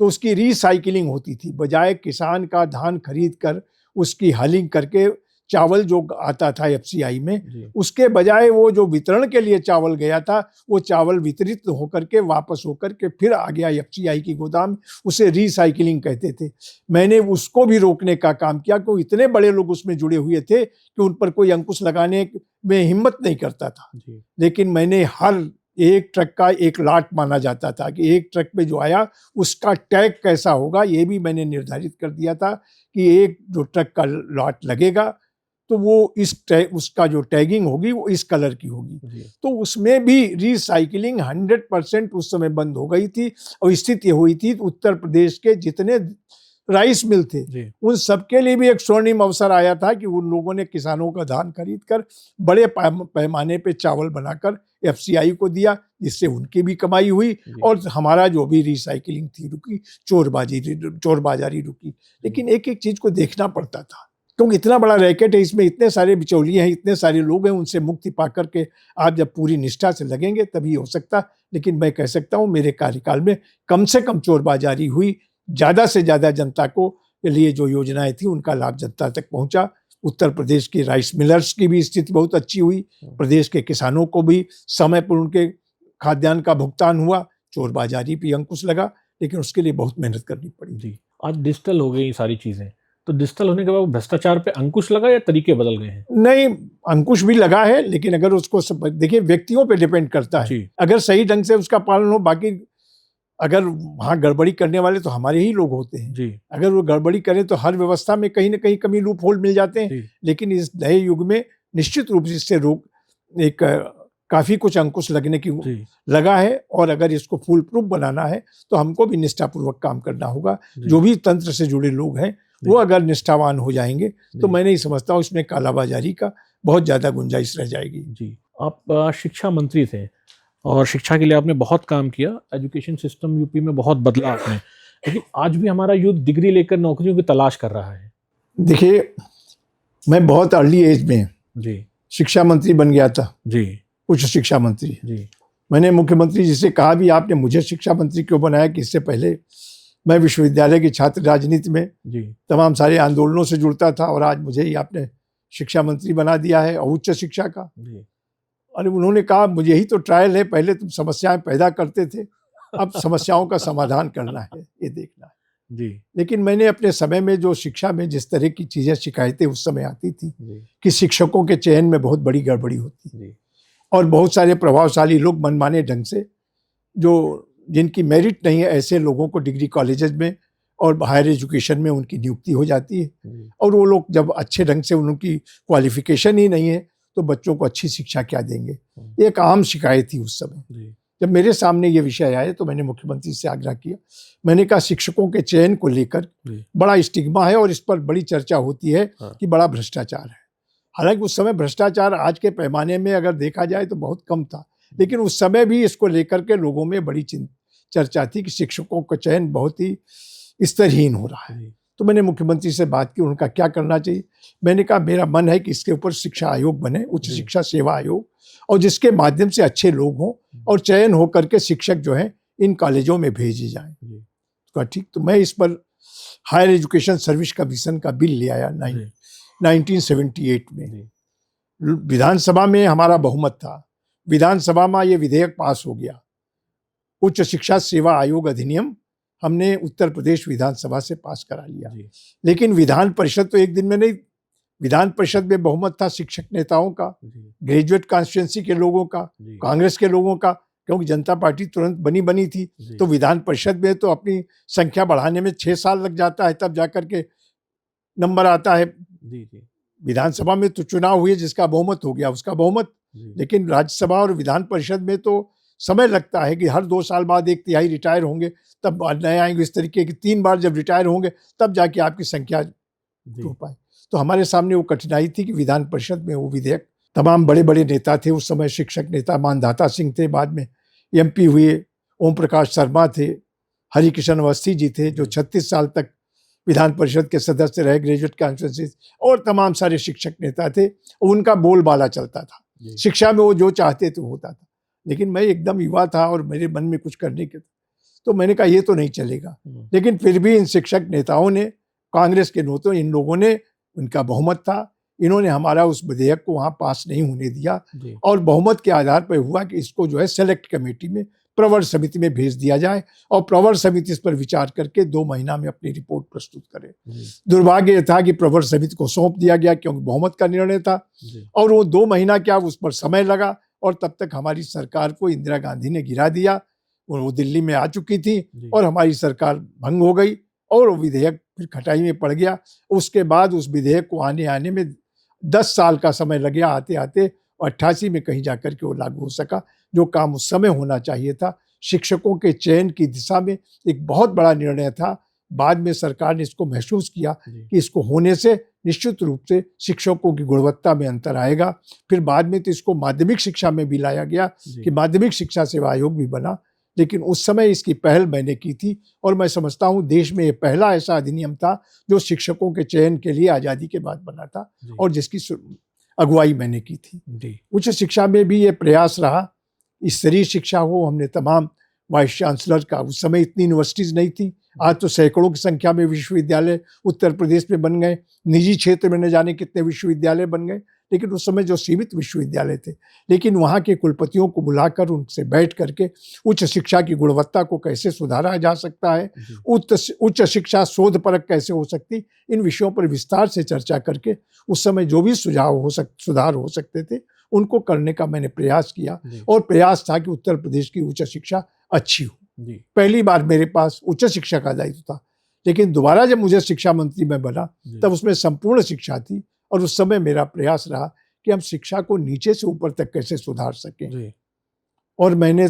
तो उसकी रिसाइकिलिंग होती थी, बजाय किसान का धान खरीद कर उसकी हलिंग करके चावल जो आता था FCI में, उसके बजाय वो जो वितरण के लिए चावल गया था, वो चावल वितरित होकर के वापस होकर के फिर आ गया FCI की गोदाम, उसे रिसाइकिलिंग कहते थे। मैंने उसको भी रोकने का काम किया, क्योंकि इतने बड़े लोग उसमें जुड़े हुए थे कि उन पर कोई अंकुश लगाने में हिम्मत नहीं करता था। लेकिन मैंने हर एक ट्रक का एक लाट माना जाता था कि एक ट्रक पे जो आया उसका टैग कैसा होगा, ये भी मैंने निर्धारित कर दिया था कि एक जो ट्रक का लाट लगेगा तो वो उसका जो टैगिंग होगी वो इस कलर की होगी। तो उसमें भी रिसाइकिलिंग 100% उस समय बंद हो गई थी। और स्थिति हुई थी उत्तर प्रदेश के जितने राइस मिल थे उन सबके लिए भी एक स्वर्णिम अवसर आया था कि उन लोगों ने किसानों का धान खरीद कर बड़े पैमाने पे चावल बनाकर FCI को दिया, जिससे उनकी भी कमाई हुई और हमारा जो भी रिसाइकिलिंग थी रुकी, चोर बाजारी रुकी। लेकिन एक एक चीज को देखना पड़ता था, क्योंकि इतना बड़ा रैकेट है, इसमें इतने सारे बिचौलिए हैं, इतने सारे लोग हैं, उनसे मुक्ति पा करके आप जब पूरी निष्ठा से लगेंगे तभी हो सकता। लेकिन मैं कह सकता हूँ मेरे कार्यकाल में कम से कम चोर बाजारी हुई, ज़्यादा से ज़्यादा जनता को के लिए जो योजनाएं थी उनका लाभ जनता तक पहुंचा। उत्तर प्रदेश की राइस मिलर्स की भी स्थिति बहुत अच्छी हुई, प्रदेश के किसानों को भी समय पर उनके खाद्यान्न का भुगतान हुआ, चोर बाजारी पे अंकुश लगा, लेकिन उसके लिए बहुत मेहनत करनी पड़ी। जी, आज डिजिटल हो गई सारी चीज़ें, तो डिजिटल होने के बाद भ्रष्टाचार पे अंकुश लगा या तरीके बदल गए हैं? नहीं, अंकुश भी लगा है, लेकिन अगर उसको देखिए व्यक्तियों पे डिपेंड करता है। अगर सही ढंग से उसका पालन हो, बाकी अगर वहाँ गड़बड़ी करने वाले तो हमारे ही लोग होते हैं जी। अगर वो गड़बड़ी करें तो हर व्यवस्था में कहीं ना कहीं कमी, लूप होल मिल जाते हैं। लेकिन इस नए युग में निश्चित रूप से इससे एक काफी कुछ अंकुश लगने की लगा है। और अगर इसको फुल प्रूफ बनाना है तो हमको भी निष्ठापूर्वक काम करना होगा। जो भी तंत्र से जुड़े लोग हैं वो अगर निष्ठावान हो जाएंगे तो मैं नहीं समझता हूँ इसमें कालाबाजारी का बहुत ज्यादा गुंजाइश रह जाएगी। जी, आप शिक्षा मंत्री थे और शिक्षा के लिए आपने बहुत काम किया, एजुकेशन सिस्टम यूपी में बहुत बदला आपने, लेकिन आज भी हमारा यूथ डिग्री लेकर नौकरियों की तलाश कर रहा है। देखिए, मैं बहुत अर्ली एज में जी शिक्षा मंत्री बन गया था जी, उच्च शिक्षा मंत्री जी। मैंने मुख्यमंत्री जी से कहा भी आपने मुझे शिक्षा मंत्री क्यों बनाया, कि इससे पहले मैं विश्वविद्यालय की छात्र राजनीति में जी तमाम सारे आंदोलनों से जुड़ता था और आज मुझे ही आपने शिक्षा मंत्री बना दिया है और उच्च शिक्षा का जी। अरे उन्होंने कहा मुझे ही तो ट्रायल है, पहले तुम समस्याएं पैदा करते थे, अब समस्याओं का समाधान करना है, ये देखना है जी। लेकिन मैंने अपने समय में जो शिक्षा में जिस तरह की चीजें शिकायतें उस समय आती थी कि शिक्षकों के चयन में बहुत बड़ी गड़बड़ी होती और बहुत सारे प्रभावशाली लोग मनमाने ढंग से जो जिनकी मेरिट नहीं है ऐसे लोगों को डिग्री कॉलेजेस में और हायर एजुकेशन में उनकी नियुक्ति हो जाती है और वो लोग जब अच्छे ढंग से उनकी क्वालिफिकेशन ही नहीं है तो बच्चों को अच्छी शिक्षा क्या देंगे। एक आम शिकायत थी उस समय। जब मेरे सामने ये विषय आए तो मैंने मुख्यमंत्री से आग्रह किया। मैंने कहा शिक्षकों के चयन को लेकर बड़ा स्टिग्मा है और इस पर बड़ी चर्चा होती है कि बड़ा भ्रष्टाचार है। हालांकि उस समय भ्रष्टाचार आज के पैमाने में अगर देखा जाए तो बहुत कम था, लेकिन उस समय भी इसको लेकर के लोगों में बड़ी चर्चा थी कि शिक्षकों का चयन बहुत ही स्तरहीन हो रहा है। तो मैंने मुख्यमंत्री से बात की, उनका क्या करना चाहिए। मैंने कहा मेरा मन है कि इसके ऊपर शिक्षा आयोग बने, उच्च शिक्षा सेवा आयोग, और जिसके माध्यम से अच्छे लोग हों और चयन होकर के शिक्षक जो है इन कॉलेजों में भेजे जाएं। तो ठीक, तो मैं इस पर हायर एजुकेशन सर्विस कमीशन का बिल ले आया 1978 में। विधानसभा में हमारा बहुमत था, विधानसभा में ये विधेयक पास हो गया। उच्च शिक्षा सेवा आयोग अधिनियम हमने उत्तर प्रदेश विधानसभा से पास करा लिया, लेकिन विधान परिषद तो एक दिन में नहीं। विधान परिषद में बहुमत था शिक्षक नेताओं का, ग्रेजुएट कॉन्स्टिट्यूएंसी के लोगों का, कांग्रेस के लोगों का, क्योंकि जनता पार्टी तुरंत बनी थी। तो विधान परिषद में तो अपनी संख्या बढ़ाने में 6 साल लग जाता है, तब जाकर के नंबर आता है। विधानसभा में तो चुनाव हुए, जिसका बहुमत हो गया उसका बहुमत, लेकिन राज्यसभा और विधान परिषद में तो समय लगता है कि हर 2 साल बाद 1/3 रिटायर होंगे, तब नए आएंगे। इस तरीके के 3 बार जब रिटायर होंगे तब जाके आपकी संख्या हो पाए। तो हमारे सामने वो कठिनाई थी कि विधान परिषद में वो विधेयक, तमाम बड़े बड़े नेता थे उस समय, शिक्षक नेता मानधाता सिंह थे, बाद में MP हुए, ओम प्रकाश शर्मा थे, हरिकिशन अवस्थी जी थे जो 36 साल तक विधान परिषद के सदस्य रहे, ग्रेजुएट कॉन्स्टिट्यूएंसी, और तमाम सारे शिक्षक नेता थे। उनका बोलबाला चलता था, शिक्षा में वो जो चाहते थे होता था। लेकिन मैं एकदम युवा था और मेरे मन में कुछ करने के, तो मैंने कहा ये तो नहीं चलेगा। लेकिन फिर भी इन शिक्षक नेताओं ने, कांग्रेस के नेताओं, इन लोगों ने, उनका बहुमत था, इन्होंने हमारा उस विधेयक को वहां पास नहीं होने दिया, और बहुमत के आधार पर हुआ कि इसको जो है सेलेक्ट कमेटी में, प्रवर समिति में भेज दिया जाए, और प्रवर समिति इस पर विचार करके 2 महीना में अपनी रिपोर्ट प्रस्तुत करे। दुर्भाग्य था कि प्रवर समिति को सौंप दिया गया, क्योंकि बहुमत का निर्णय था, और वो 2 महीना क्या उस पर समय लगा, और तब तक हमारी सरकार को इंदिरा गांधी ने गिरा दिया। वो दिल्ली में आ चुकी थी और हमारी सरकार भंग हो गई, और वो विधेयक फिर खटाई में पड़ गया। उसके बाद उस विधेयक को आने में 10 साल का समय लग गया आते आते, और 88 में कहीं जाकर के वो लागू हो सका। जो काम उस समय होना चाहिए था, शिक्षकों के चयन की दिशा में एक बहुत बड़ा निर्णय था। बाद में सरकार ने इसको महसूस किया कि इसको होने से निश्चित रूप से शिक्षकों की गुणवत्ता में अंतर आएगा। फिर बाद में तो इसको माध्यमिक शिक्षा में भी लाया गया कि माध्यमिक शिक्षा सेवा आयोग भी बना, लेकिन उस समय इसकी पहल मैंने की थी, और मैं समझता हूँ देश में ये पहला ऐसा अधिनियम था जो शिक्षकों के चयन के लिए आज़ादी के बाद बना था, और जिसकी अगुवाई मैंने की थी। उच्च शिक्षा में भी ये प्रयास रहा, स्तरीय शिक्षा हो। हमने तमाम वाइस चांसलर का, उस समय इतनी यूनिवर्सिटीज़ नहीं थी, आज तो सैकड़ों की संख्या में विश्वविद्यालय उत्तर प्रदेश में बन गए, निजी क्षेत्र में न जाने कितने विश्वविद्यालय बन गए, लेकिन उस समय जो सीमित विश्वविद्यालय थे। लेकिन वहाँ के कुलपतियों को बुलाकर उनसे बैठ करके उच्च शिक्षा की गुणवत्ता को कैसे सुधारा जा सकता है, उच्च शिक्षा शोधपरक कैसे हो सकती, इन विषयों पर विस्तार से चर्चा करके उस समय जो भी सुधार हो सकते थे उनको करने का मैंने प्रयास किया, और प्रयास था कि उत्तर प्रदेश की उच्च शिक्षा अच्छी हो। पहली बार मेरे पास उच्च शिक्षा का दायित्व था, लेकिन दोबारा जब मुझे शिक्षा मंत्री में बना तब उसमें संपूर्ण शिक्षा थी, और उस समय मेरा प्रयास रहा कि हम शिक्षा को नीचे से ऊपर तक कैसे सुधार सकें। और मैंने,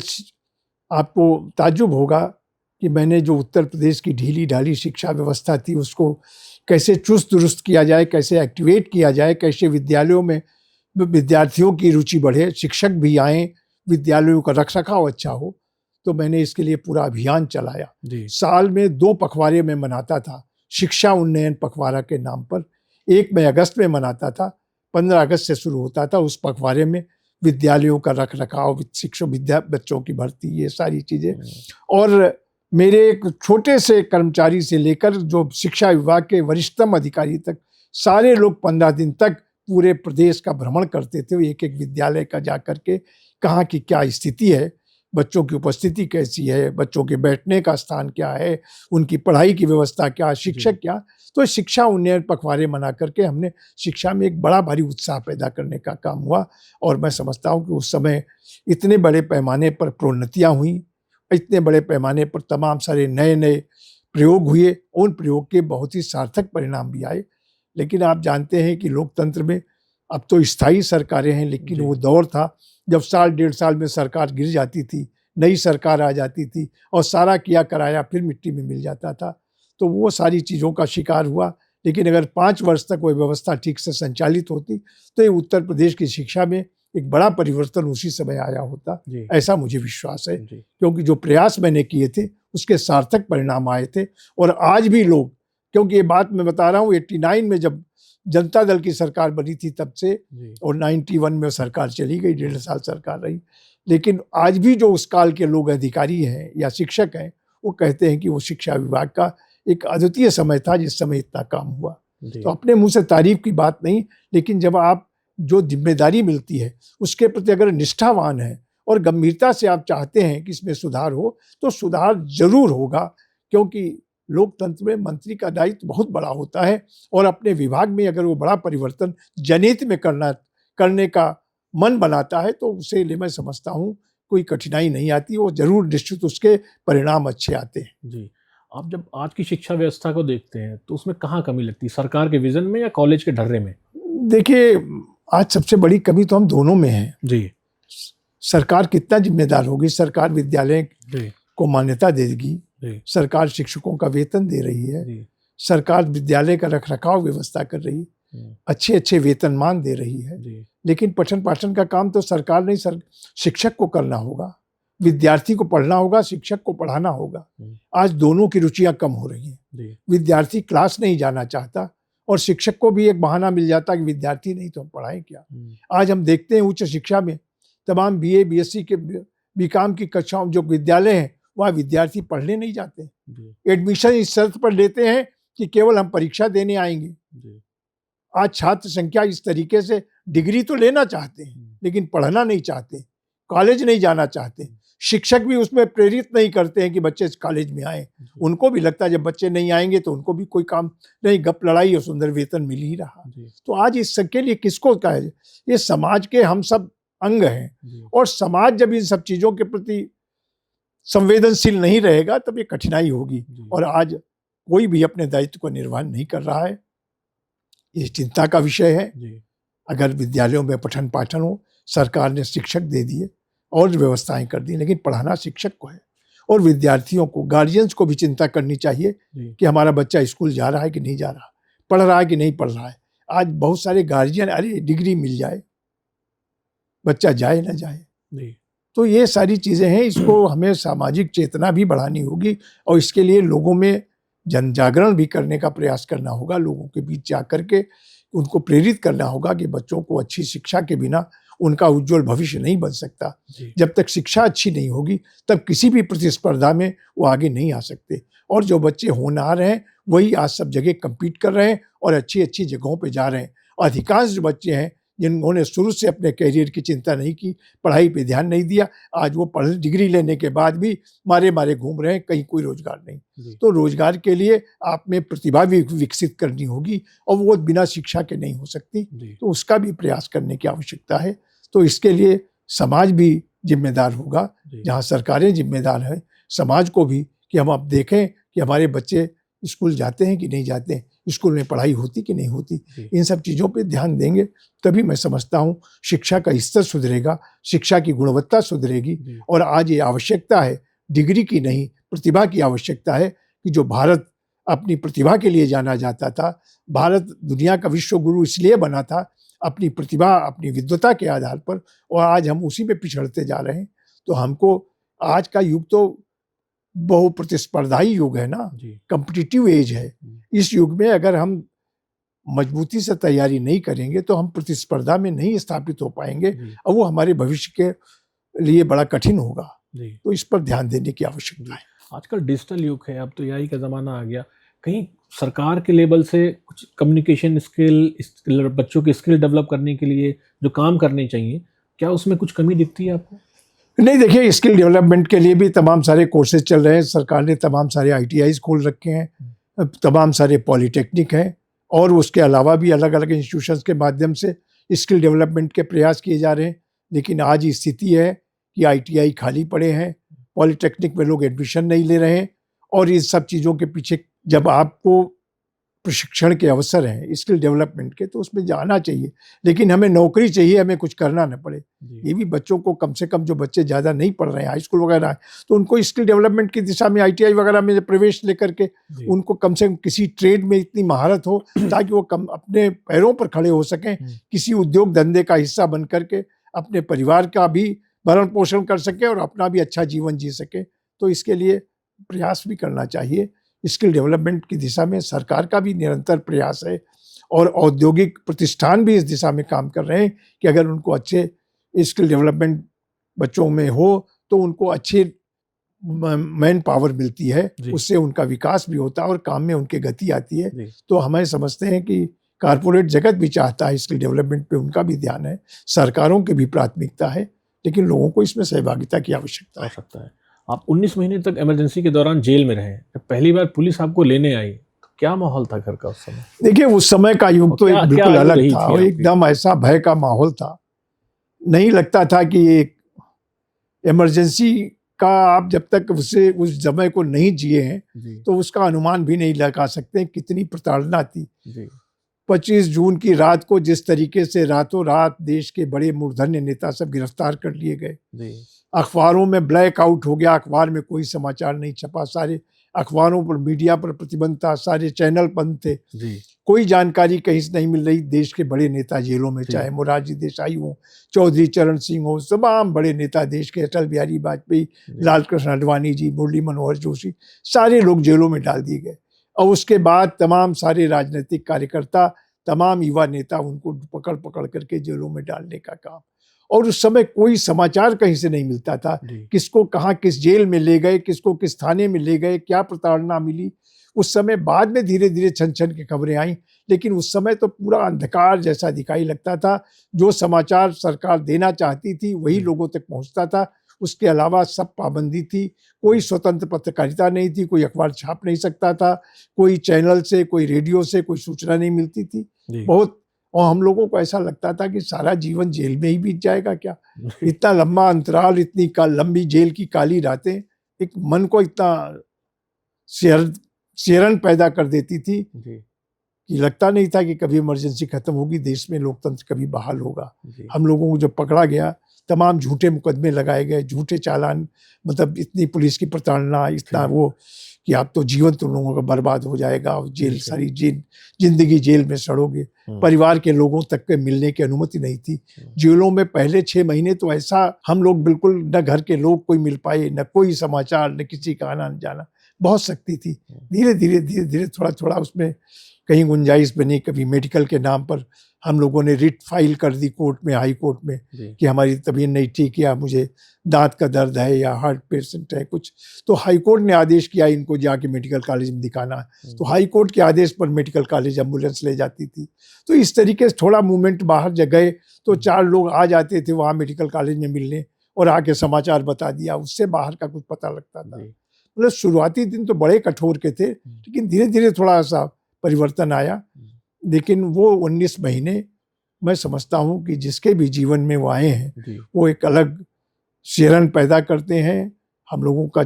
आपको ताज्जुब होगा कि मैंने जो उत्तर प्रदेश की ढीली ढाली शिक्षा व्यवस्था थी उसको कैसे चुस्त दुरुस्त किया जाए, कैसे एक्टिवेट किया जाए, कैसे विद्यालयों में विद्यार्थियों की रुचि बढ़े, शिक्षक भी आए, विद्यालयों का रखरखाव अच्छा हो। तो मैंने इसके लिए पूरा अभियान चलाया। साल में 2 पखवाड़े में मनाता था, शिक्षा उन्नयन पखवाड़ा के नाम पर। एक मैं अगस्त में मनाता था, 15 अगस्त से शुरू होता था। उस पखवाड़े में विद्यालयों का रखरखाव, बच्चों की भर्ती, ये सारी चीज़ें। और मेरे एक छोटे से कर्मचारी से लेकर जो शिक्षा विभाग के वरिष्ठतम अधिकारी तक, सारे लोग 15 दिन तक पूरे प्रदेश का भ्रमण करते थे, एक एक विद्यालय का जा करके कहाँ की क्या स्थिति है, बच्चों की उपस्थिति कैसी है, बच्चों के बैठने का स्थान क्या है, उनकी पढ़ाई की व्यवस्था क्या, शिक्षक क्या। तो शिक्षा उन्नयन पखवाड़े मना करके हमने शिक्षा में एक बड़ा भारी उत्साह पैदा करने का काम हुआ। और मैं समझता हूँ कि उस समय इतने बड़े पैमाने पर प्रोन्नतियाँ हुई, इतने बड़े पैमाने पर तमाम सारे नए नए प्रयोग हुए, उन प्रयोग के बहुत ही सार्थक परिणाम भी आए। लेकिन आप जानते हैं कि लोकतंत्र में अब तो स्थायी सरकारें हैं, लेकिन वो दौर था जब साल 1.5 साल में सरकार गिर जाती थी, नई सरकार आ जाती थी और सारा किया कराया फिर मिट्टी में मिल जाता था। तो वो सारी चीज़ों का शिकार हुआ। लेकिन अगर 5 वर्ष तक वो व्यवस्था ठीक से संचालित होती तो ये उत्तर प्रदेश की शिक्षा में एक बड़ा परिवर्तन उसी समय आया होता, ऐसा मुझे विश्वास है। क्योंकि जो प्रयास मैंने किए थे उसके सार्थक परिणाम आए थे। और आज भी लोग, क्योंकि ये बात मैं बता रहा हूँ 89 में जब जनता दल की सरकार बनी थी तब से, और 91 में सरकार चली गई, 1.5 साल सरकार रही, लेकिन आज भी जो उस काल के लोग अधिकारी हैं या शिक्षक हैं वो कहते हैं कि वो शिक्षा विभाग का एक अद्वितीय समय था जिस समय इतना काम हुआ। तो अपने मुंह से तारीफ की बात नहीं, लेकिन जब आप जो जिम्मेदारी मिलती है उसके प्रति अगर निष्ठावान है और गंभीरता से आप चाहते हैं कि इसमें सुधार हो तो सुधार जरूर होगा। क्योंकि लोकतंत्र में मंत्री का दायित्व बहुत बड़ा होता है और अपने विभाग में अगर वो बड़ा परिवर्तन जनहित में करने का मन बनाता है तो उसे लिए मैं समझता हूँ कोई कठिनाई नहीं आती, वो जरूर निश्चित उसके परिणाम अच्छे आते हैं। जी, आप जब आज की शिक्षा व्यवस्था को देखते हैं तो उसमें कहाँ कमी लगती है, सरकार के विजन में या कॉलेज के ढर्रे में? देखिए, आज सबसे बड़ी कमी तो हम दोनों में है जी। सरकार कितना जिम्मेदार होगी, सरकार विद्यालय को मान्यता देगी, सरकार शिक्षकों का वेतन दे रही है, सरकार विद्यालय का रखरखाव व्यवस्था कर रही है, अच्छे अच्छे वेतनमान दे रही है, लेकिन पठन पाठन का काम तो सरकार नहीं, शिक्षक को करना होगा, विद्यार्थी को पढ़ना होगा, शिक्षक को पढ़ाना होगा। आज दोनों की रुचियां कम हो रही हैं। विद्यार्थी क्लास नहीं जाना चाहता और शिक्षक को भी एक बहाना मिल जाता कि विद्यार्थी नहीं तो हम पढ़ाएं क्या। आज हम देखते हैं उच्च शिक्षा में तमाम BA BSc के बीकॉम की कक्षाओं जो विद्यालय हैं वहाँ विद्यार्थी पढ़ने नहीं जाते, एडमिशन इस शर्त पर लेते हैं कि केवल हम परीक्षा देने आएंगे। आज छात्र संख्या इस तरीके से डिग्री तो लेना चाहते हैं लेकिन पढ़ना नहीं चाहते, कॉलेज नहीं जाना चाहते। शिक्षक भी उसमें प्रेरित नहीं करते हैं कि बच्चे कॉलेज में आए। उनको भी लगता है जब बच्चे नहीं आएंगे तो उनको भी कोई काम नहीं, गप लड़ाई और सुंदर वेतन मिल ही रहा। तो आज इस सबके लिए किसको कहा है, ये समाज के हम सब अंग हैं और समाज जब इन सब चीजों के प्रति संवेदनशील नहीं रहेगा तब ये कठिनाई होगी। और आज कोई भी अपने दायित्व को निर्वहन नहीं कर रहा है, ये चिंता का विषय है। अगर विद्यालयों में पठन पाठन हो, सरकार ने शिक्षक दे दिए और व्यवस्थाएं कर दी, लेकिन पढ़ाना शिक्षक को है। और विद्यार्थियों को, गार्जियंस को भी चिंता करनी चाहिए कि हमारा बच्चा स्कूल जा रहा है कि नहीं जा रहा, पढ़ रहा है कि नहीं पढ़ रहा है। आज बहुत सारे गार्जियन, अरे डिग्री मिल जाए, बच्चा जाए ना जाए। तो ये सारी चीजें हैं, इसको हमें सामाजिक चेतना भी बढ़ानी होगी और इसके लिए लोगों में जन जागरण भी करने का प्रयास करना होगा। लोगों के बीच जाकर के उनको प्रेरित करना होगा कि बच्चों को अच्छी शिक्षा के बिना उनका उज्जवल भविष्य नहीं बन सकता। जब तक शिक्षा अच्छी नहीं होगी तब किसी भी प्रतिस्पर्धा में वो आगे नहीं आ सकते। और जो बच्चे होनहार हैं वही आज सब जगह कम्पीट कर रहे हैं और अच्छी अच्छी जगहों पे जा रहे हैं। अधिकांश जो बच्चे हैं जिन्होंने शुरू से अपने कैरियर की चिंता नहीं की, पढ़ाई पे ध्यान नहीं दिया, आज वो डिग्री लेने के बाद भी मारे मारे घूम रहे हैं, कहीं कोई रोजगार नहीं। तो रोजगार के लिए आप में प्रतिभा भी विकसित करनी होगी और वो बिना शिक्षा के नहीं हो सकती, तो उसका भी प्रयास करने की आवश्यकता है। तो इसके लिए समाज भी जिम्मेदार होगा, जहाँ सरकारें जिम्मेदार हैं, समाज को भी, कि हम अब देखें कि हमारे बच्चे स्कूल जाते हैं कि नहीं जाते हैं, स्कूल में पढ़ाई होती कि नहीं होती। इन सब चीज़ों पे ध्यान देंगे तभी मैं समझता हूँ शिक्षा का स्तर सुधरेगा, शिक्षा की गुणवत्ता सुधरेगी। और आज ये आवश्यकता है डिग्री की नहीं, प्रतिभा की आवश्यकता है कि जो भारत अपनी प्रतिभा के लिए जाना जाता था, भारत दुनिया का विश्व गुरु इसलिए बना था अपनी प्रतिभा, अपनी विद्वता के आधार पर, और आज हम उसी में पिछड़ते जा रहे हैं। तो हमको, आज का युग तो बहु प्रतिस्पर्धाई युग है ना, कॉम्पिटिटिव एज है। इस युग में अगर हम मजबूती से तैयारी नहीं करेंगे तो हम प्रतिस्पर्धा में नहीं स्थापित हो पाएंगे और वो हमारे भविष्य के लिए बड़ा कठिन होगा। तो इस पर ध्यान देने की आवश्यकता है। आजकल डिजिटल युग है, अब तो AI का ज़माना आ गया। कहीं सरकार के लेवल से कुछ कम्युनिकेशन स्किल, बच्चों के स्किल डेवलप करने के लिए जो काम करने चाहिए, क्या उसमें कुछ कमी दिखती है आपको? नहीं, देखिए, स्किल डेवलपमेंट के लिए भी तमाम सारे कोर्सेज चल रहे हैं। सरकार ने तमाम सारे ITIs खोल रखे हैं, तमाम सारे पॉलिटेक्निक हैं और उसके अलावा भी अलग अलग इंस्टीट्यूशंस के माध्यम से स्किल डेवलपमेंट के प्रयास किए जा रहे हैं। लेकिन आज स्थिति है कि ITI खाली पड़े हैं, पॉलिटेक्निक में लोग एडमिशन नहीं ले रहे हैं। और इन सब चीज़ों के पीछे जब आपको प्रशिक्षण के अवसर हैं स्किल डेवलपमेंट के, तो उसमें जाना चाहिए। लेकिन हमें नौकरी चाहिए, हमें कुछ करना न पड़े। ये भी बच्चों को, कम से कम जो बच्चे ज़्यादा नहीं पढ़ रहे हैं हाई स्कूल वगैरह, तो उनको स्किल डेवलपमेंट की दिशा में ITI वगैरह में प्रवेश लेकर के उनको कम से कम किसी ट्रेड में इतनी महारत हो ताकि वो कम अपने पैरों पर खड़े हो सकें, किसी उद्योग धंधे का हिस्सा बन करके अपने परिवार का भी भरण पोषण कर सके और अपना भी अच्छा जीवन जी सके। तो इसके लिए प्रयास भी करना चाहिए। स्किल डेवलपमेंट की दिशा में सरकार का भी निरंतर प्रयास है और औद्योगिक प्रतिष्ठान भी इस दिशा में काम कर रहे हैं कि अगर उनको अच्छे स्किल डेवलपमेंट बच्चों में हो तो उनको अच्छे मैन पावर मिलती है, उससे उनका विकास भी होता है और काम में उनके गति आती है। तो हमें समझते हैं कि कारपोरेट जगत भी चाहता है स्किल डेवलपमेंट पे उनका भी ध्यान है, सरकारों की भी प्राथमिकता है, लेकिन लोगों को इसमें सहभागिता की आवश्यकता है। आप 19 महीने तक इमरजेंसी के दौरान जेल में रहे, जब पहली बार पुलिस आपको लेने आई तो क्या माहौल था घर का उस समय? देखिए, उस समय का युग तो बिल्कुल अलग था, एकदम ऐसा भय का माहौल था। नहीं लगता था कि एक इमरजेंसी का आप जब तक उसे उस समय को नहीं जिए हैं तो उसका अनुमान भी नहीं लगा सकते कितनी प्रताड़ना थी। 25 जून की रात को जिस तरीके से रातों रात देश के बड़े मूर्धन्य नेता सब गिरफ्तार कर लिए गए, अखबारों में ब्लैक आउट हो गया, अखबार में कोई समाचार नहीं छपा, सारे अखबारों पर, मीडिया पर प्रतिबंध था, सारे चैनल बंद थे, कोई जानकारी कहीं से नहीं मिल रही। देश के बड़े नेता जेलों में, चाहे मोरारजी देसाई हो, चौधरी चरण सिंह हो, तमाम बड़े नेता देश के, अटल बिहारी वाजपेयी, लाल कृष्ण आडवाणी जी, मुरली मनोहर जोशी, सारे लोग जेलों में डाल दिए गए। और उसके बाद तमाम सारे राजनीतिक कार्यकर्ता, तमाम युवा नेता, उनको पकड़ पकड़ करके जेलों में डालने का काम। और उस समय कोई समाचार कहीं से नहीं मिलता था, किसको कहाँ किस जेल में ले गए, किसको किस थाने में ले गए, क्या प्रताड़ना मिली। उस समय बाद में धीरे धीरे छन छन की खबरें आई, लेकिन उस समय तो पूरा अंधकार जैसा दिखाई लगता था। जो समाचार सरकार देना चाहती थी वही लोगों तक पहुंचता था, उसके अलावा सब पाबंदी थी। कोई स्वतंत्र पत्रकारिता नहीं थी, कोई अखबार छाप नहीं सकता था, कोई चैनल से, कोई रेडियो से कोई सूचना नहीं मिलती थी बहुत। और हम लोगों को ऐसा लगता था कि सारा जीवन जेल में ही बीत जाएगा क्या। इतना लंबा अंतराल, इतनी लंबी जेल की काली रातें एक मन को इतना शेरन पैदा कर देती थी कि लगता नहीं था कि कभी इमरजेंसी खत्म होगी, देश में लोकतंत्र कभी बहाल होगा। हम लोगों को जब पकड़ा गया, तमाम झूठे मुकदमे लगाए गए, झूठे चालान, मतलब इतनी पुलिस की प्रताड़ना, इतना वो कि आप तो जीवन तुम लोगों का बर्बाद हो जाएगा, जेल, सारी जिंदगी जेल में सड़ोगे। परिवार के लोगों तक के मिलने की अनुमति नहीं थी जेलों में। पहले 6 महीने तो ऐसा हम लोग बिल्कुल, न घर के लोग कोई मिल पाए, न कोई समाचार, न किसी का आना जाना, बहुत सख्ती थी। धीरे धीरे थोड़ा थोड़ा उसमें कहीं गुंजाइश बनी। कभी मेडिकल के नाम पर हम लोगों ने रिट फाइल कर दी कोर्ट में, हाई कोर्ट में, कि हमारी तबीयत नहीं ठीक, या मुझे दांत का दर्द है, या हार्ट पेशेंट है कुछ, तो हाई कोर्ट ने आदेश किया इनको जाके मेडिकल कॉलेज में दिखाना। तो हाई कोर्ट के आदेश पर मेडिकल कॉलेज एम्बुलेंस ले जाती थी। तो इस तरीके से थोड़ा मूवमेंट बाहर गए तो 4 लोग आ जाते थे वहाँ मेडिकल कॉलेज में मिलने और आके समाचार बता दिया, उससे बाहर का कुछ पता लगता था। मतलब शुरुआती दिन तो बड़े कठोर के थे, लेकिन धीरे धीरे थोड़ा सा परिवर्तन आया। लेकिन वो 19 महीने मैं समझता हूँ कि जिसके भी जीवन में वो आए हैं वो एक अलग शेरन पैदा करते हैं। हम लोगों का,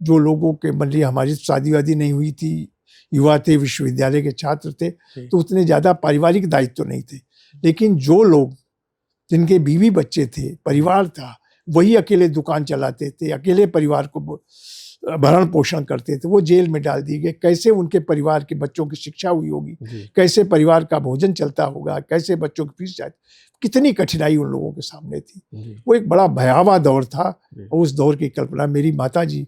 जो लोगों के मतलब हमारी शादी वादी नहीं हुई थी, युवा थे, विश्वविद्यालय के छात्र थे, तो उतने ज़्यादा पारिवारिक दायित्व नहीं थे। लेकिन जो लोग जिनके बीवी बच्चे थे, परिवार था, वही अकेले दुकान चलाते थे, अकेले परिवार को भरण पोषण करते थे, वो जेल में डाल दिए गए। कैसे उनके परिवार के बच्चों की शिक्षा हुई होगी, कैसे परिवार का भोजन चलता होगा, कैसे बच्चों की फीस जाती, कितनी कठिनाई उन लोगों के सामने थी। वो एक बड़ा भयावह दौर था। और उस दौर की कल्पना मेरी माता जी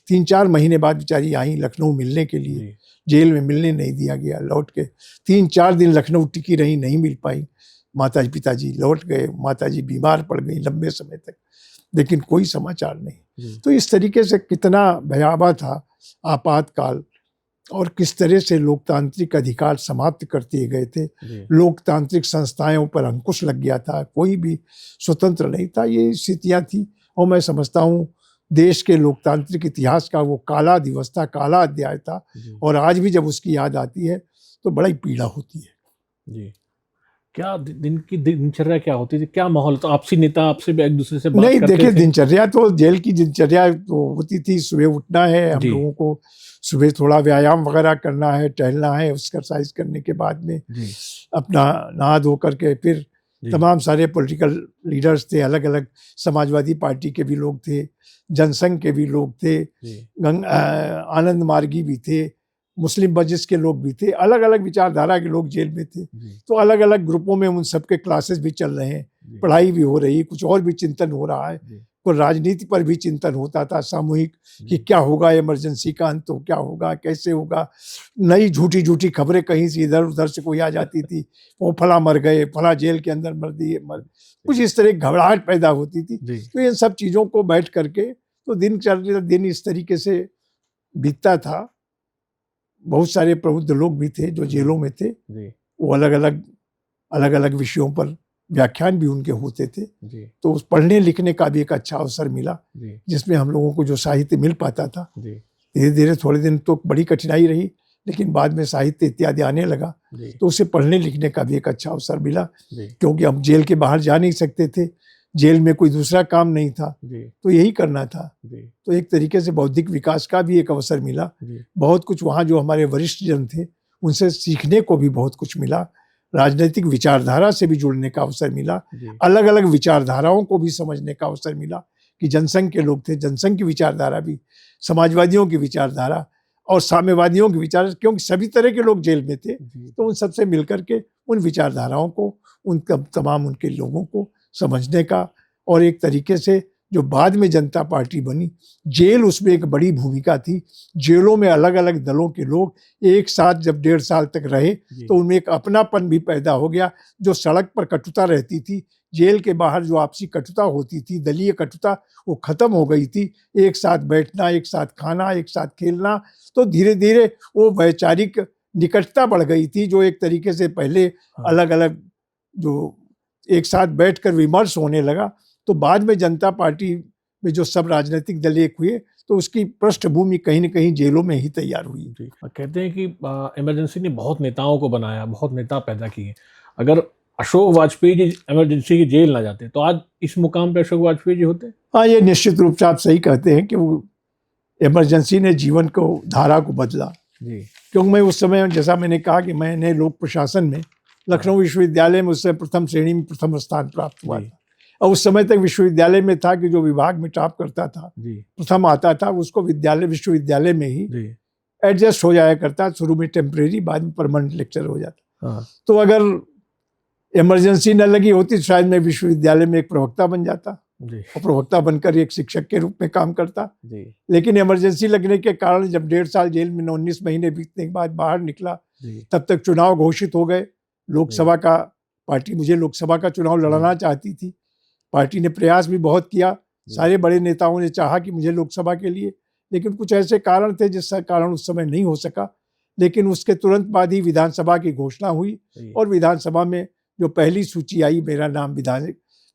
3-4 महीने बाद बेचारी आई लखनऊ मिलने के लिए। जेल में मिलने नहीं दिया गया, लौट के 3-4 दिन लखनऊ टिकी रही, नहीं मिल पाई। माताजी पिताजी लौट गए, माताजी बीमार पड़ गई लंबे समय तक, लेकिन कोई समाचार नहीं। तो इस तरीके से कितना भयावह था आपातकाल, और किस तरह से लोकतांत्रिक अधिकार समाप्त कर दिए गए थे। लोकतांत्रिक संस्थाओं पर अंकुश लग गया था, कोई भी स्वतंत्र नहीं था। ये स्थितियाँ थी। और मैं समझता हूँ देश के लोकतांत्रिक इतिहास का वो काला दिवस था, काला अध्याय था। और आज भी जब उसकी याद आती है तो बड़ा ही पीड़ा होती है। जी, क्या दिन की दिनचर्या क्या होती थी, क्या माहौल? तो आपसी नेता आपसे एक दूसरे से बात नहीं, करते देखिए थे? दिनचर्या तो जेल की दिनचर्या तो होती थी, सुबह उठना है हम जी। लोगों को, सुबह थोड़ा व्यायाम वगैरह करना है, टहलना है, एक्सरसाइज करने के बाद में जी। अपना नहा धो करके फिर जी। तमाम सारे पॉलिटिकल लीडर्स थे, अलग अलग समाजवादी पार्टी के भी लोग थे, जनसंघ के भी लोग थे, जी। आनंद मार्गी भी थे, मुस्लिम बजिस के लोग भी थे, अलग अलग विचारधारा के लोग जेल में थे। जी। तो अलग अलग ग्रुपों में उन सबके क्लासेस भी चल रहे हैं, जी। पढ़ाई भी हो रही है, कुछ और भी चिंतन हो रहा है, जी। कोई राजनीति पर भी चिंतन होता था सामूहिक कि जी। क्या होगा, इमरजेंसी का अंत तो क्या होगा, कैसे होगा। नई झूठी झूठी खबरें कहीं से इधर उधर से कोई आ जाती थी, वो फला मर गए, फला जेल के अंदर मर दिए, मर कुछ इस तरह की घबराहट पैदा होती थी। जी। तो इन सब चीज़ों को बैठ करके तो दिन इस तरीके से बीतता था। बहुत सारे प्रबुद्ध लोग भी थे जो जेलों में थे, जी। वो अलग अलग विषयों पर व्याख्यान भी उनके होते थे। जी। तो उस पढ़ने लिखने का भी एक अच्छा अवसर मिला, जी। जिसमें हम लोगों को जो साहित्य मिल पाता था। जी। धीरे धीरे थोड़े दिन तो बड़ी कठिनाई रही, लेकिन बाद में साहित्य इत्यादि आने लगा, जी। तो उसे पढ़ने लिखने का भी एक अच्छा अवसर मिला। जी। क्योंकि हम जेल के बाहर जा नहीं सकते थे, जेल में कोई दूसरा काम नहीं था, जी। तो यही करना था। जी। तो एक तरीके से बौद्धिक विकास का भी एक अवसर मिला। जी। बहुत कुछ वहाँ जो हमारे वरिष्ठ जन थे उनसे सीखने को भी बहुत कुछ मिला, राजनीतिक विचारधारा से भी जुड़ने का अवसर मिला, जी। अलग अलग विचारधाराओं को भी समझने का अवसर मिला कि जनसंघ के लोग थे, जनसंघ की विचारधारा भी, समाजवादियों की विचारधारा और साम्यवादियों की विचार, क्योंकि सभी तरह के लोग जेल में थे। जी। तो उन सबसे मिलकर के उन विचारधाराओं को, उन तमाम उनके लोगों को समझने का, और एक तरीके से जो बाद में जनता पार्टी बनी, जेल उसमें एक बड़ी भूमिका थी। जेलों में अलग अलग दलों के लोग एक साथ जब 1.5 साल तक रहे जी। तो उनमें एक अपनापन भी पैदा हो गया। जो सड़क पर कटुता रहती थी, जेल के बाहर जो आपसी कटुता होती थी, दलीय कटुता, वो खत्म हो गई थी। एक साथ बैठना, एक साथ खाना, एक साथ खेलना, तो धीरे धीरे वो वैचारिक निकटता बढ़ गई थी, जो एक तरीके से पहले हाँ। अलग अलग जो एक साथ बैठकर विमर्श होने लगा। तो बाद में जनता पार्टी में जो सब राजनीतिक दल एक हुए, तो उसकी पृष्ठभूमि कहीं न कहीं जेलों में ही तैयार हुई। जी। कहते हैं कि इमरजेंसी ने बहुत नेताओं को बनाया, बहुत नेता पैदा किए। अगर अशोक वाजपेयी जी इमरजेंसी की जेल ना जाते तो आज इस मुकाम पे अशोक वाजपेयी जी होते? हाँ, ये निश्चित रूप से आप सही कहते हैं कि वो इमरजेंसी ने जीवन को, धारा को बदला। जी। क्योंकि मैं उस समय, जैसा मैंने कहा कि मैंने लोक प्रशासन में लखनऊ विश्वविद्यालय में उस समय प्रथम श्रेणी में प्रथम स्थान प्राप्त हुआ था। और उस समय तक विश्वविद्यालय में था कि जो विभाग में टॉप करता था, जी। प्रथम आता था, उसको विश्वविद्यालय में ही जी। एडजस्ट हो जाया करता, शुरू में टेम्परेरी, बाद में परमानेंट लेक्चर हो जाता। हाँ। तो अगर इमरजेंसी न लगी होती तो शायद मैं विश्वविद्यालय में एक प्रवक्ता बन जाता, जी। और प्रवक्ता बनकर एक शिक्षक के रूप में काम करता। जी। लेकिन इमरजेंसी लगने के कारण जब 1.5 साल जेल में 19 महीने बीतने के बाद बाहर निकला, जी। तब तक चुनाव घोषित हो गए। लोकसभा का, पार्टी मुझे लोकसभा का चुनाव लड़ना चाहती थी। पार्टी ने प्रयास भी बहुत किया, सारे बड़े नेताओं ने चाहा कि मुझे लोकसभा के लिए, लेकिन कुछ ऐसे कारण थे जिसका कारण उस समय नहीं हो सका। लेकिन उसके तुरंत बाद ही विधानसभा की घोषणा हुई, और विधानसभा में जो पहली सूची आई, मेरा नाम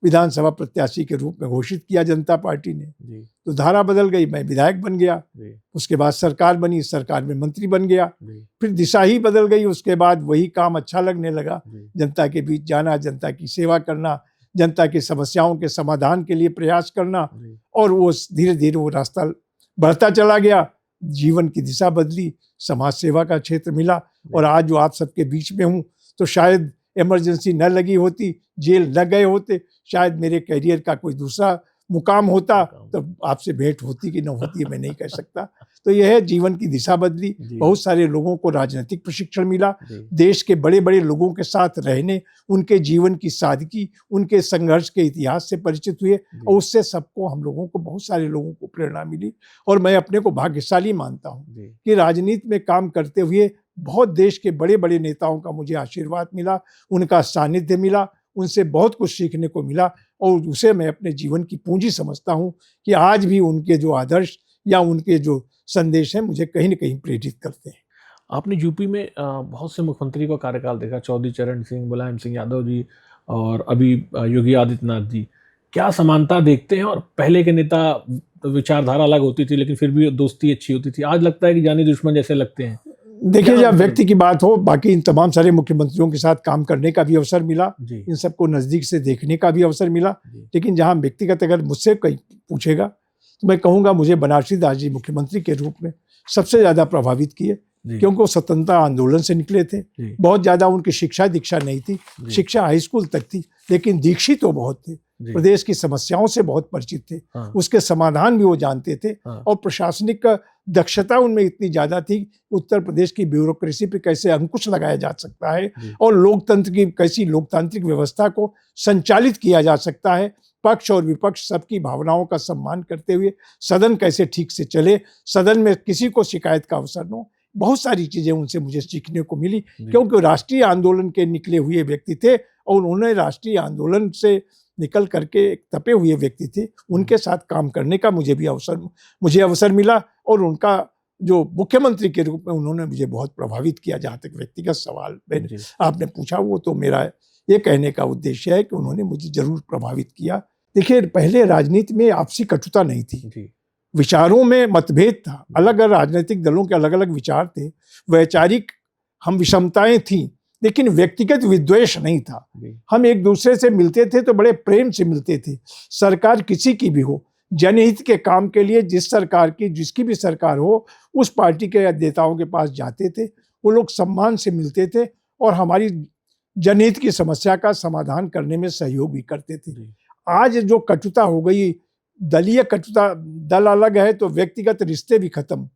विधानसभा प्रत्याशी के रूप में घोषित किया जनता पार्टी ने। जी। तो धारा बदल गई, मैं विधायक बन गया। जी। उसके बाद सरकार बनी, सरकार में मंत्री बन गया। जी। फिर दिशा ही बदल गई। उसके बाद वही काम अच्छा लगने लगा, जी। जनता के बीच जाना, जनता की सेवा करना, जनता की समस्याओं के समाधान के लिए प्रयास करना, जी। और वो धीरे धीरे वो रास्ता बढ़ता चला गया। जीवन की दिशा बदली, समाज सेवा का क्षेत्र मिला, और आज जो आप सबके बीच में हूँ, तो शायद इमरजेंसी न लगी होती, जेल न गए होते, शायद मेरे करियर का कोई दूसरा मुकाम होता, तो आपसे भेंट होती कि न होती मैं नहीं कह सकता। तो यह है, जीवन की दिशा बदली। बहुत सारे लोगों को राजनीतिक प्रशिक्षण मिला, देश के बड़े बड़े लोगों के साथ रहने, उनके जीवन की सादगी, उनके संघर्ष के इतिहास से परिचित हुए, और उससे सबको, हम लोगों को, बहुत सारे लोगों को प्रेरणा मिली। और मैं अपने को भाग्यशाली मानता हूँ कि राजनीति में काम करते हुए बहुत देश के बड़े बड़े नेताओं का मुझे आशीर्वाद मिला, उनका सानिध्य मिला, उनसे बहुत कुछ सीखने को मिला, और उसे मैं अपने जीवन की पूंजी समझता हूँ कि आज भी उनके जो आदर्श या उनके जो संदेश हैं मुझे कहीं न कहीं प्रेरित करते हैं। आपने यूपी में बहुत से मुख्यमंत्री का कार्यकाल देखा, चौधरी चरण सिंह, मुलायम सिंह यादव जी, और अभी योगी आदित्यनाथ जी। क्या समानता देखते हैं? और पहले के नेता, विचारधारा अलग होती थी, लेकिन फिर भी दोस्ती अच्छी होती थी। आज लगता है कि जानी दुश्मन जैसे लगते हैं। देखिए, जब व्यक्ति की बात हो, बाकी इन तमाम सारे मुख्यमंत्रियों के साथ काम करने का भी अवसर मिला, इन सबको नजदीक से देखने का भी अवसर मिला। लेकिन जहां व्यक्तिगत अगर मुझसे कोई पूछेगा तो मैं कहूंगा मुझे बनारसी दास जी मुख्यमंत्री के रूप में सबसे ज्यादा प्रभावित किए, क्योंकि वो स्वतंत्रता आंदोलन से निकले थे। बहुत ज्यादा उनकी शिक्षा दीक्षा नहीं थी, शिक्षा हाई स्कूल तक थी, लेकिन दीक्षित तो बहुत थे, प्रदेश की समस्याओं से बहुत परिचित थे, उसके समाधान भी वो जानते थे, और प्रशासनिक दक्षता उनमें इतनी ज्यादा थी, उत्तर प्रदेश की ब्यूरोक्रेसी पे कैसे अंकुश लगाया जा सकता है और लोकतंत्र की कैसी लोकतांत्रिक व्यवस्था को संचालित किया जा सकता है, पक्ष और विपक्ष सबकी भावनाओं का सम्मान करते हुए सदन कैसे ठीक से चले, सदन में किसी को शिकायत का अवसर न हो। बहुत सारी चीजें उनसे मुझे सीखने को मिली, क्योंकि राष्ट्रीय आंदोलन के निकले हुए व्यक्ति थे और उन्होंने राष्ट्रीय आंदोलन से निकल करके एक तपे हुए व्यक्ति थे। उनके साथ काम करने का मुझे अवसर मिला, और उनका जो मुख्यमंत्री के रूप में उन्होंने मुझे बहुत प्रभावित किया। जहाँ तक व्यक्तिगत सवाल आपने पूछा, वो तो मेरा ये कहने का उद्देश्य है कि उन्होंने मुझे जरूर प्रभावित किया। देखिए, पहले राजनीति में आपसी कटुता नहीं थी, विचारों में मतभेद था, अलग अलग राजनीतिक दलों के अलग अलग विचार थे, वैचारिक हम विषमताएं थीं, लेकिन व्यक्तिगत विद्वेष नहीं था। हम एक दूसरे से मिलते थे तो बड़े प्रेम से मिलते थे। सरकार किसी की भी हो, जनहित के काम के लिए जिसकी भी सरकार हो, उस पार्टी के नेताओं के पास जाते थे, वो लोग सम्मान से मिलते थे और हमारी जनहित की समस्या का समाधान करने में सहयोग भी करते थे। आज जो कटुता हो गई, दलीय कटुता, दल अलग है तो व्यक्तिगत रिश्ते भी खत्म,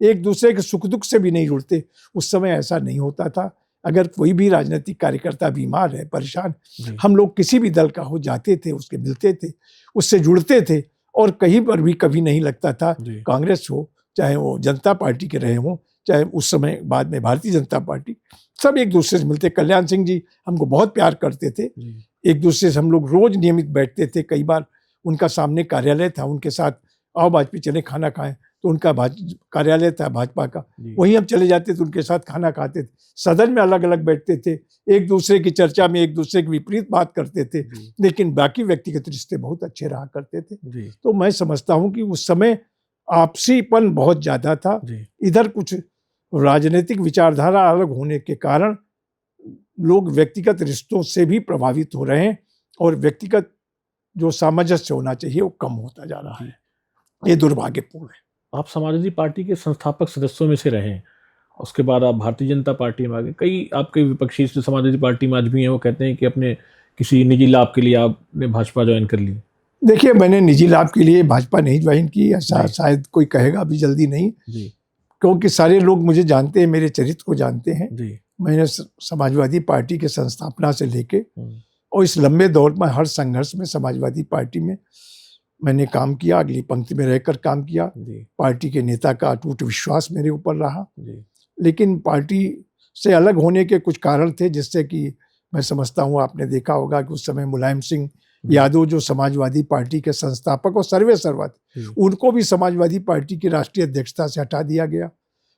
एक दूसरे के सुख दुख से भी नहीं जुड़ते। उस समय ऐसा नहीं होता था। अगर कोई भी राजनीतिक कार्यकर्ता बीमार है, परेशान, हम लोग किसी भी दल का हो जाते थे, उसके मिलते थे, उससे जुड़ते थे, और कहीं पर भी कभी नहीं लगता था, कांग्रेस हो चाहे वो जनता पार्टी के रहे हों, चाहे उस समय बाद में भारतीय जनता पार्टी, सब एक दूसरे से मिलते। कल्याण सिंह जी हमको बहुत प्यार करते थे, एक दूसरे से हम लोग रोज नियमित बैठते थे। कई बार उनका सामने कार्यालय था, उनके साथ आओ भाजपा चले खाना खाएं, तो उनका कार्यालय था भाजपा का, वहीं हम चले जाते थे, उनके साथ खाना खाते थे। सदन में अलग अलग बैठते थे, एक दूसरे की चर्चा में एक दूसरे के विपरीत बात करते थे, लेकिन बाकी व्यक्तिगत रिश्ते बहुत अच्छे रहा करते थे। तो मैं समझता हूँ कि उस समय आपसीपन बहुत ज्यादा था। इधर कुछ राजनीतिक विचारधारा अलग होने के कारण लोग व्यक्तिगत रिश्तों से भी प्रभावित हो रहे हैं, और व्यक्तिगत जो सामंजस्य होना चाहिए वो कम होता जा रहा है। ये दुर्भाग्यपूर्ण है। आप समाजवादी पार्टी के संस्थापक सदस्यों में से रहे हैं, उसके बाद आप भारतीय जनता पार्टी में आ गए। कई आपके विपक्षी समाजवादी पार्टी में आज भी हैं, वो कहते हैं कि अपने किसी निजी लाभ के लिए आपने भाजपा ज्वाइन कर ली। देखिए, मैंने निजी लाभ के लिए भाजपा नहीं ज्वाइन की, ऐसा शायद कोई कहेगा भी जल्दी नहीं, क्योंकि सारे लोग मुझे जानते हैं, मेरे चरित्र को जानते हैं। मैंने समाजवादी पार्टी के संस्थापना से लेके और इस लंबे दौर में हर संघर्ष में समाजवादी पार्टी में मैंने काम किया, अगली पंक्ति में रहकर काम किया। पार्टी के नेता का अटूट विश्वास मेरे ऊपर रहा, लेकिन पार्टी से अलग होने के कुछ कारण थे, जिससे कि मैं समझता हूँ आपने देखा होगा कि उस समय मुलायम सिंह यादव जो समाजवादी पार्टी के संस्थापक और सर्वेसर्वा थे, उनको भी समाजवादी पार्टी की राष्ट्रीय अध्यक्षता से हटा दिया गया,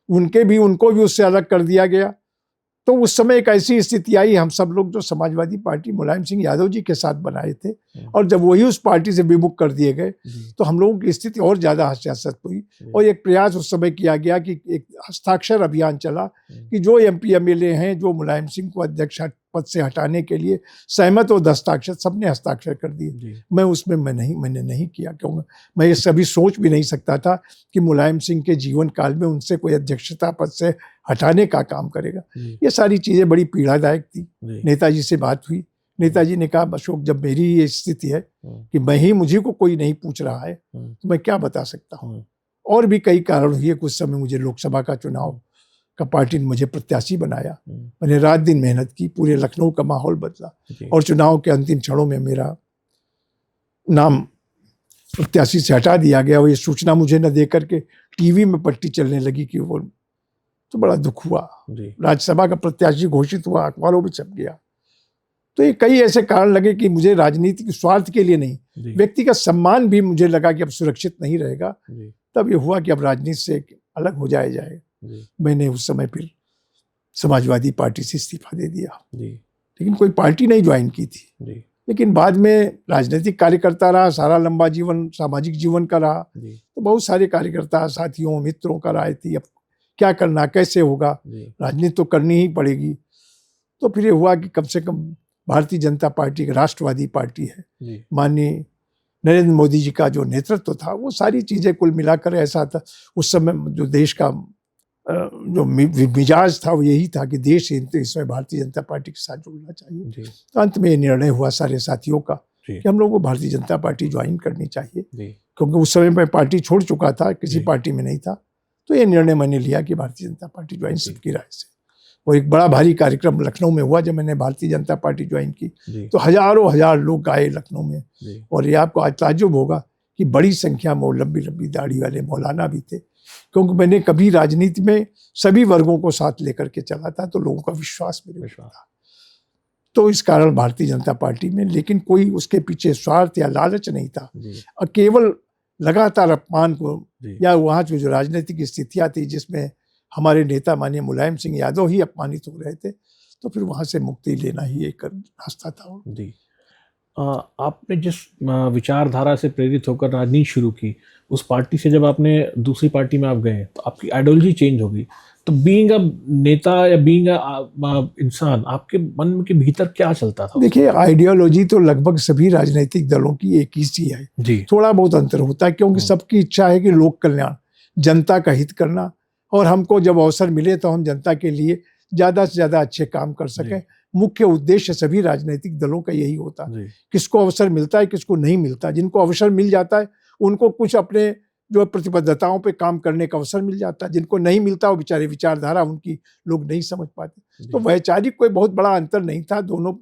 उनको भी उससे अलग कर दिया गया। तो उस समय एक ऐसी स्थिति आई, हम सब लोग जो समाजवादी पार्टी मुलायम सिंह यादव जी के साथ बनाए थे, और जब वही उस पार्टी से विमुख कर दिए गए तो हम लोगों की स्थिति और ज्यादा हताशत हुई। और एक प्रयास उस समय किया गया कि एक हस्ताक्षर अभियान चला कि जो एमपी एमएलए हैं जो मुलायम सिंह को अध्यक्ष पद से हटाने के लिए सहमत और दस्ताक्षर सबने हस्ताक्षर कर दिए। मैं उसमें मैंने नहीं किया, क्योंकि मैं ये सभी सोच भी नहीं सकता था कि मुलायम सिंह के जीवन काल में उनसे कोई अध्यक्षता पद से हटाने का काम करेगा। ये सारी चीजें बड़ी पीड़ादायक थी। नेताजी से बात हुई, नेताजी ने कहा, अशोक, जब मेरी ये स्थिति है कि मुझे को कोई नहीं पूछ रहा है तो मैं क्या बता सकता हूँ। और भी कई कारण हुए। कुछ समय मुझे लोकसभा का चुनाव का पार्टी ने मुझे प्रत्याशी बनाया, मैंने रात दिन मेहनत की, पूरे लखनऊ का माहौल बदला, और चुनाव के अंतिम क्षणों में मेरा नाम प्रत्याशी से हटा दिया गया। और ये सूचना मुझे न दे करके टीवी में पट्टी चलने लगी कि वो, तो बड़ा दुख हुआ। राज्यसभा का प्रत्याशी घोषित हुआ, अखबारों में छप गया। तो ये कई ऐसे कारण लगे कि मुझे राजनीतिक स्वार्थ के लिए नहीं, व्यक्तिगत सम्मान भी मुझे लगा कि अब सुरक्षित नहीं रहेगा। तब ये हुआ कि अब राजनीति से अलग हो जाए। मैंने उस समय फिर समाजवादी पार्टी से इस्तीफा दे दिया, लेकिन कोई पार्टी नहीं ज्वाइन की थी। लेकिन बाद में राजनीतिक कार्यकर्ता रहा, सारा लंबा जीवन सामाजिक जीवन का रहा, तो बहुत सारे कार्यकर्ता साथियों मित्रों का राय थी अब क्या करना, कैसे होगा, राजनीति तो करनी ही पड़ेगी। तो फिर ये हुआ कि कम से कम भारतीय जनता पार्टी एक राष्ट्रवादी पार्टी है, माननीय नरेंद्र मोदी जी का जो नेतृत्व था, वो सारी चीजें कुल मिलाकर ऐसा था उस समय जो देश का जो मिजाज था वो यही था कि देश इसमें भारतीय जनता पार्टी के साथ जुड़ना चाहिए। तो अंत में ये निर्णय हुआ सारे साथियों का कि हम लोग को भारतीय जनता पार्टी ज्वाइन करनी चाहिए, क्योंकि उस समय मैं पार्टी छोड़ चुका था, किसी पार्टी में नहीं था। तो ये निर्णय मैंने लिया कि भारतीय जनता पार्टी ज्वाइन, सबकी राय से। और एक बड़ा भारी कार्यक्रम लखनऊ में हुआ जब मैंने भारतीय जनता पार्टी ज्वाइन की, तो हजारों हजार लोग आए लखनऊ में। और ये आपको आज ताज्जुब होगा कि बड़ी संख्या में लंबी लंबी दाढ़ी वाले मौलाना भी थे, क्योंकि मैंने कभी राजनीति में सभी वर्गों को साथ लेकर के चला था, तो लोगों का विश्वास मेरे ऊपर था। तो इस कारण भारतीय जनता पार्टी में, लेकिन कोई उसके पीछे स्वार्थ या लालच नहीं था, और केवल लगातार अपमान को या वहाँ की जो राजनीतिक स्थितियाँ थी जिसमें हमारे नेता माननीय मुलायम सिंह यादव ही अपमानित हो रहे थे, तो फिर वहाँ से मुक्ति लेना ही एक रास्ता था। जी, आपने जिस विचारधारा से प्रेरित होकर राजनीति शुरू की, उस पार्टी से जब आपने दूसरी पार्टी में आप गए तो आपकी आइडियोलॉजी चेंज होगी। तो बीइंग अ नेता या बीइंग अ इंसान, आपके मन के भीतर क्या चलता था? देखिए, आइडियोलॉजी तो लगभग सभी राजनीतिक दलों की एक ही सी है जी। थोड़ा बहुत अंतर होता है, क्योंकि सबकी इच्छा है कि लोक कल्याण, जनता का हित करना, और हमको जब अवसर मिले तो हम जनता के लिए ज्यादा से ज्यादा अच्छे काम कर सकें। मुख्य उद्देश्य सभी राजनीतिक दलों का यही होता है। किसको अवसर मिलता है, किसको नहीं मिलता। जिनको अवसर मिल जाता है उनको कुछ अपने जो प्रतिबद्धताओं पे काम करने का अवसर मिल जाता है, जिनको नहीं मिलता वो बेचारे विचारधारा उनकी लोग नहीं समझ पाते। तो वैचारिक कोई बहुत बड़ा अंतर नहीं था दोनों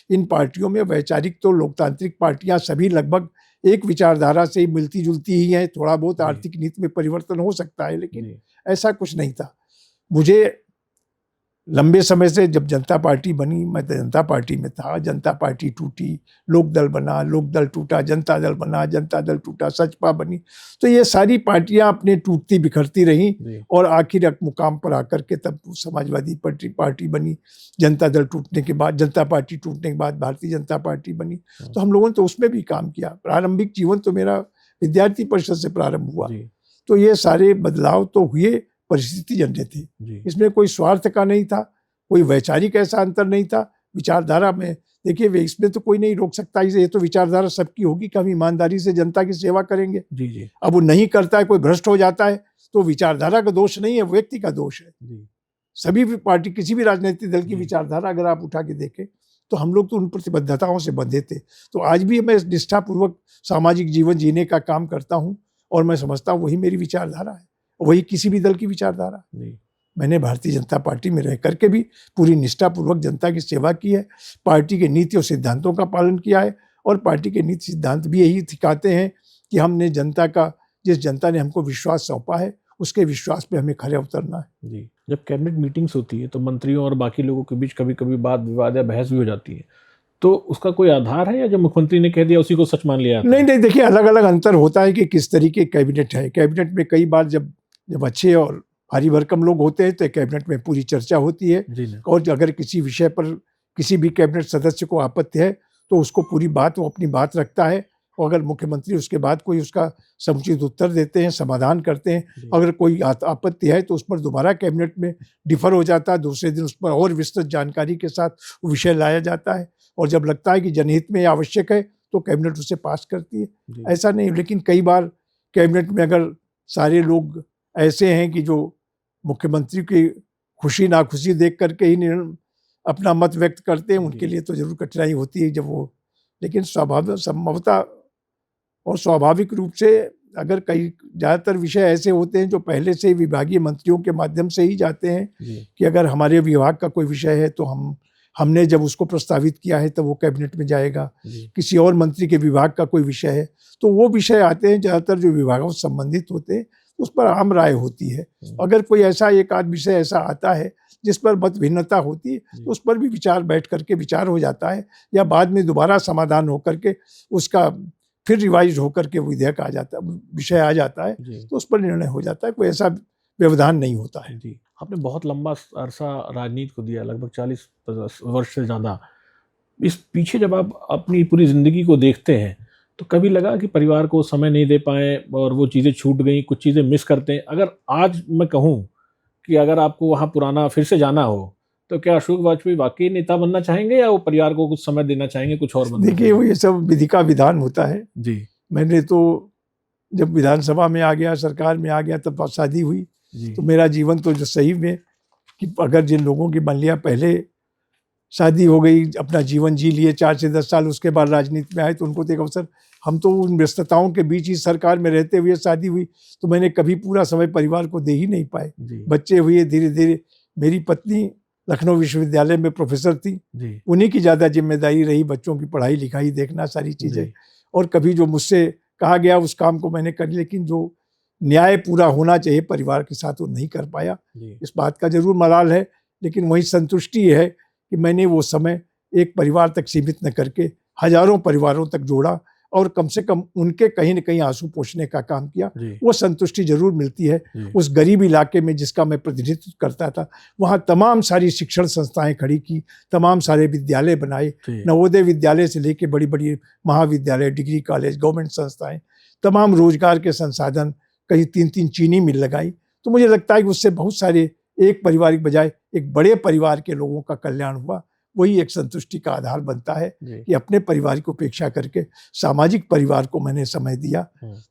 इन पार्टियों में। वैचारिक तो लोकतांत्रिक पार्टियां सभी लगभग एक विचारधारा से मिलती जुलती ही हैं। थोड़ा बहुत आर्थिक नीति में परिवर्तन हो सकता है, लेकिन ऐसा कुछ नहीं था। मुझे लंबे समय से जब जनता पार्टी बनी, मैं तो जनता पार्टी में था। जनता पार्टी टूटी, लोक दल बना, लोक दल टूटा, जनता दल बना, जनता दल टूटा, सचपा बनी। तो ये सारी पार्टियां अपने टूटती बिखरती रहीं और आखिर एक मुकाम पर आकर के तब समाजवादी पार्टी बनी। जनता दल टूटने के बाद, जनता पार्टी टूटने के बाद भारतीय जनता पार्टी बनी। तो हम लोगों ने तो उसमें भी काम किया। प्रारंभिक जीवन तो मेरा विद्यार्थी परिषद से प्रारंभ हुआ। तो ये सारे बदलाव तो हुए परिस्थिति जन्य थे, इसमें कोई स्वार्थ का नहीं था, कोई वैचारिक ऐसा अंतर नहीं था। विचारधारा में देखिए, इसमें तो कोई नहीं रोक सकता, ये तो विचारधारा सबकी होगी कि हम ईमानदारी से जनता की सेवा करेंगे। अब वो नहीं करता है, कोई भ्रष्ट हो जाता है, तो विचारधारा का दोष नहीं है, व्यक्ति का दोष है। सभी भी पार्टी, किसी भी राजनीतिक दल की विचारधारा अगर आप उठा के देखें तो हम लोग तो उन प्रतिबद्धताओं से बंधे थे। तो आज भी मैं निष्ठापूर्वक सामाजिक जीवन जीने का काम करता हूँ, और मैं समझता हूँ वही मेरी विचारधारा है, वही किसी भी दल की विचारधारा। मैंने भारतीय जनता पार्टी में रह करके भी पूरी निष्ठापूर्वक जनता की सेवा की है, पार्टी के नीति और सिद्धांतों का पालन किया है, और पार्टी के नीति सिद्धांत भी यही सिखाते हैं कि हमने जनता का, जिस जनता ने हमको विश्वास सौंपा है, उसके विश्वास पे हमें खरे उतरना है। जी, जब कैबिनेट मीटिंग्स होती है तो मंत्रियों और बाकी लोगों के बीच कभी कभी वाद विवाद या बहस भी हो जाती है, तो उसका कोई आधार है या जो मुख्यमंत्री ने कह दिया उसी को सच मान लिया? नहीं, देखिए, अलग अलग अंतर होता है कि किस तरीके कैबिनेट है। कैबिनेट में कई बार जब अच्छे और भारी भरकम लोग होते हैं तो कैबिनेट में पूरी चर्चा होती है, और अगर किसी विषय पर किसी भी कैबिनेट सदस्य को आपत्ति है तो उसको पूरी बात, वो अपनी बात रखता है, और अगर मुख्यमंत्री उसके बाद कोई उसका समुचित उत्तर देते हैं, समाधान करते हैं। अगर कोई आपत्ति है तो उस पर दोबारा कैबिनेट में डिफर हो जाता है, दूसरे दिन उस पर और विस्तृत जानकारी के साथ वो विषय लाया जाता है, और जब लगता है कि जनहित में आवश्यक है तो कैबिनेट उसे पास करती है। ऐसा नहीं, लेकिन कई बार कैबिनेट में अगर सारे लोग ऐसे हैं कि जो मुख्यमंत्री की खुशी नाखुशी देख करके ही अपना मत व्यक्त करते हैं, उनके लिए तो जरूर कठिनाई होती है जब वो, लेकिन संभवतः और स्वाभाविक रूप से अगर कई ज़्यादातर विषय ऐसे होते हैं जो पहले से विभागीय मंत्रियों के माध्यम से ही जाते हैं कि अगर हमारे विभाग का कोई विषय है तो हमने जब उसको प्रस्तावित किया है तो वो कैबिनेट में जाएगा। किसी और मंत्री के विभाग का कोई विषय है तो वो विषय आते हैं, ज़्यादातर जो विभागों से संबंधित होते हैं उस पर आम राय होती है। अगर कोई ऐसा एक आध विषय ऐसा आता है जिस पर मत भिन्नता होती है तो उस पर भी विचार बैठ करके विचार हो जाता है, या बाद में दोबारा समाधान होकर के उसका फिर रिवाइज होकर के विधेयक आ जाता है, विषय आ जाता है, तो उस पर निर्णय हो जाता है। कोई ऐसा व्यवधान नहीं होता है। जी, आपने बहुत लंबा अरसा राजनीति को दिया, लगभग 40 वर्ष से ज़्यादा। इस पीछे जब आप अपनी पूरी ज़िंदगी को देखते हैं तो कभी लगा कि परिवार को समय नहीं दे पाए और वो चीज़ें छूट गई, कुछ चीज़ें मिस करते हैं? अगर आज मैं कहूँ कि अगर आपको वहाँ पुराना फिर से जाना हो तो क्या अशोक वाजपेयी वाकई नेता बनना चाहेंगे या वो परिवार को कुछ समय देना चाहेंगे, कुछ और बनना देखिए, वो ये सब विधि का विधान होता है जी। मैंने तो जब विधानसभा में आ गया, सरकार में आ गया, तब शादी हुई जी। तो मेरा जीवन तो जो सही में कि अगर जिन लोगों की मान लिया पहले शादी हो गई, अपना जीवन जी लिए 4 से 10 साल, उसके बाद राजनीति में आए तो उनको तो एक अवसर, हम तो उन व्यस्तताओं के बीच ही सरकार में रहते हुए शादी हुई तो मैंने कभी पूरा समय परिवार को दे ही नहीं पाए। बच्चे हुए, धीरे धीरे मेरी पत्नी लखनऊ विश्वविद्यालय में प्रोफेसर थी, उन्हीं की ज़्यादा जिम्मेदारी रही, बच्चों की पढ़ाई लिखाई देखना, सारी चीज़ें। और कभी जो मुझसे कहा गया उस काम को मैंने कर, लेकिन जो न्याय पूरा होना चाहिए परिवार के साथ वो नहीं कर पाया। इस बात का जरूर मलाल है, लेकिन वही संतुष्टि है कि मैंने वो समय एक परिवार तक सीमित न करके हजारों परिवारों तक जोड़ा और कम से कम उनके कहीं न कहीं आंसू पोंछने का काम किया। वो संतुष्टि जरूर मिलती है। उस गरीब इलाके में जिसका मैं प्रतिनिधित्व करता था, वहाँ तमाम सारी शिक्षण संस्थाएं खड़ी की, तमाम सारे विद्यालय बनाए, नवोदय विद्यालय से लेके बड़ी बड़ी महाविद्यालय, डिग्री कॉलेज, गवर्नमेंट संस्थाएं, तमाम रोजगार के संसाधन, कहीं 3-3 चीनी मिल लगाई। तो मुझे लगता है कि उससे बहुत सारे एक परिवार की बजाय एक बड़े परिवार के लोगों का कल्याण हुआ। वही एक संतुष्टि का आधार बनता है कि अपने परिवार की उपेक्षा करके सामाजिक परिवार को मैंने समय दिया,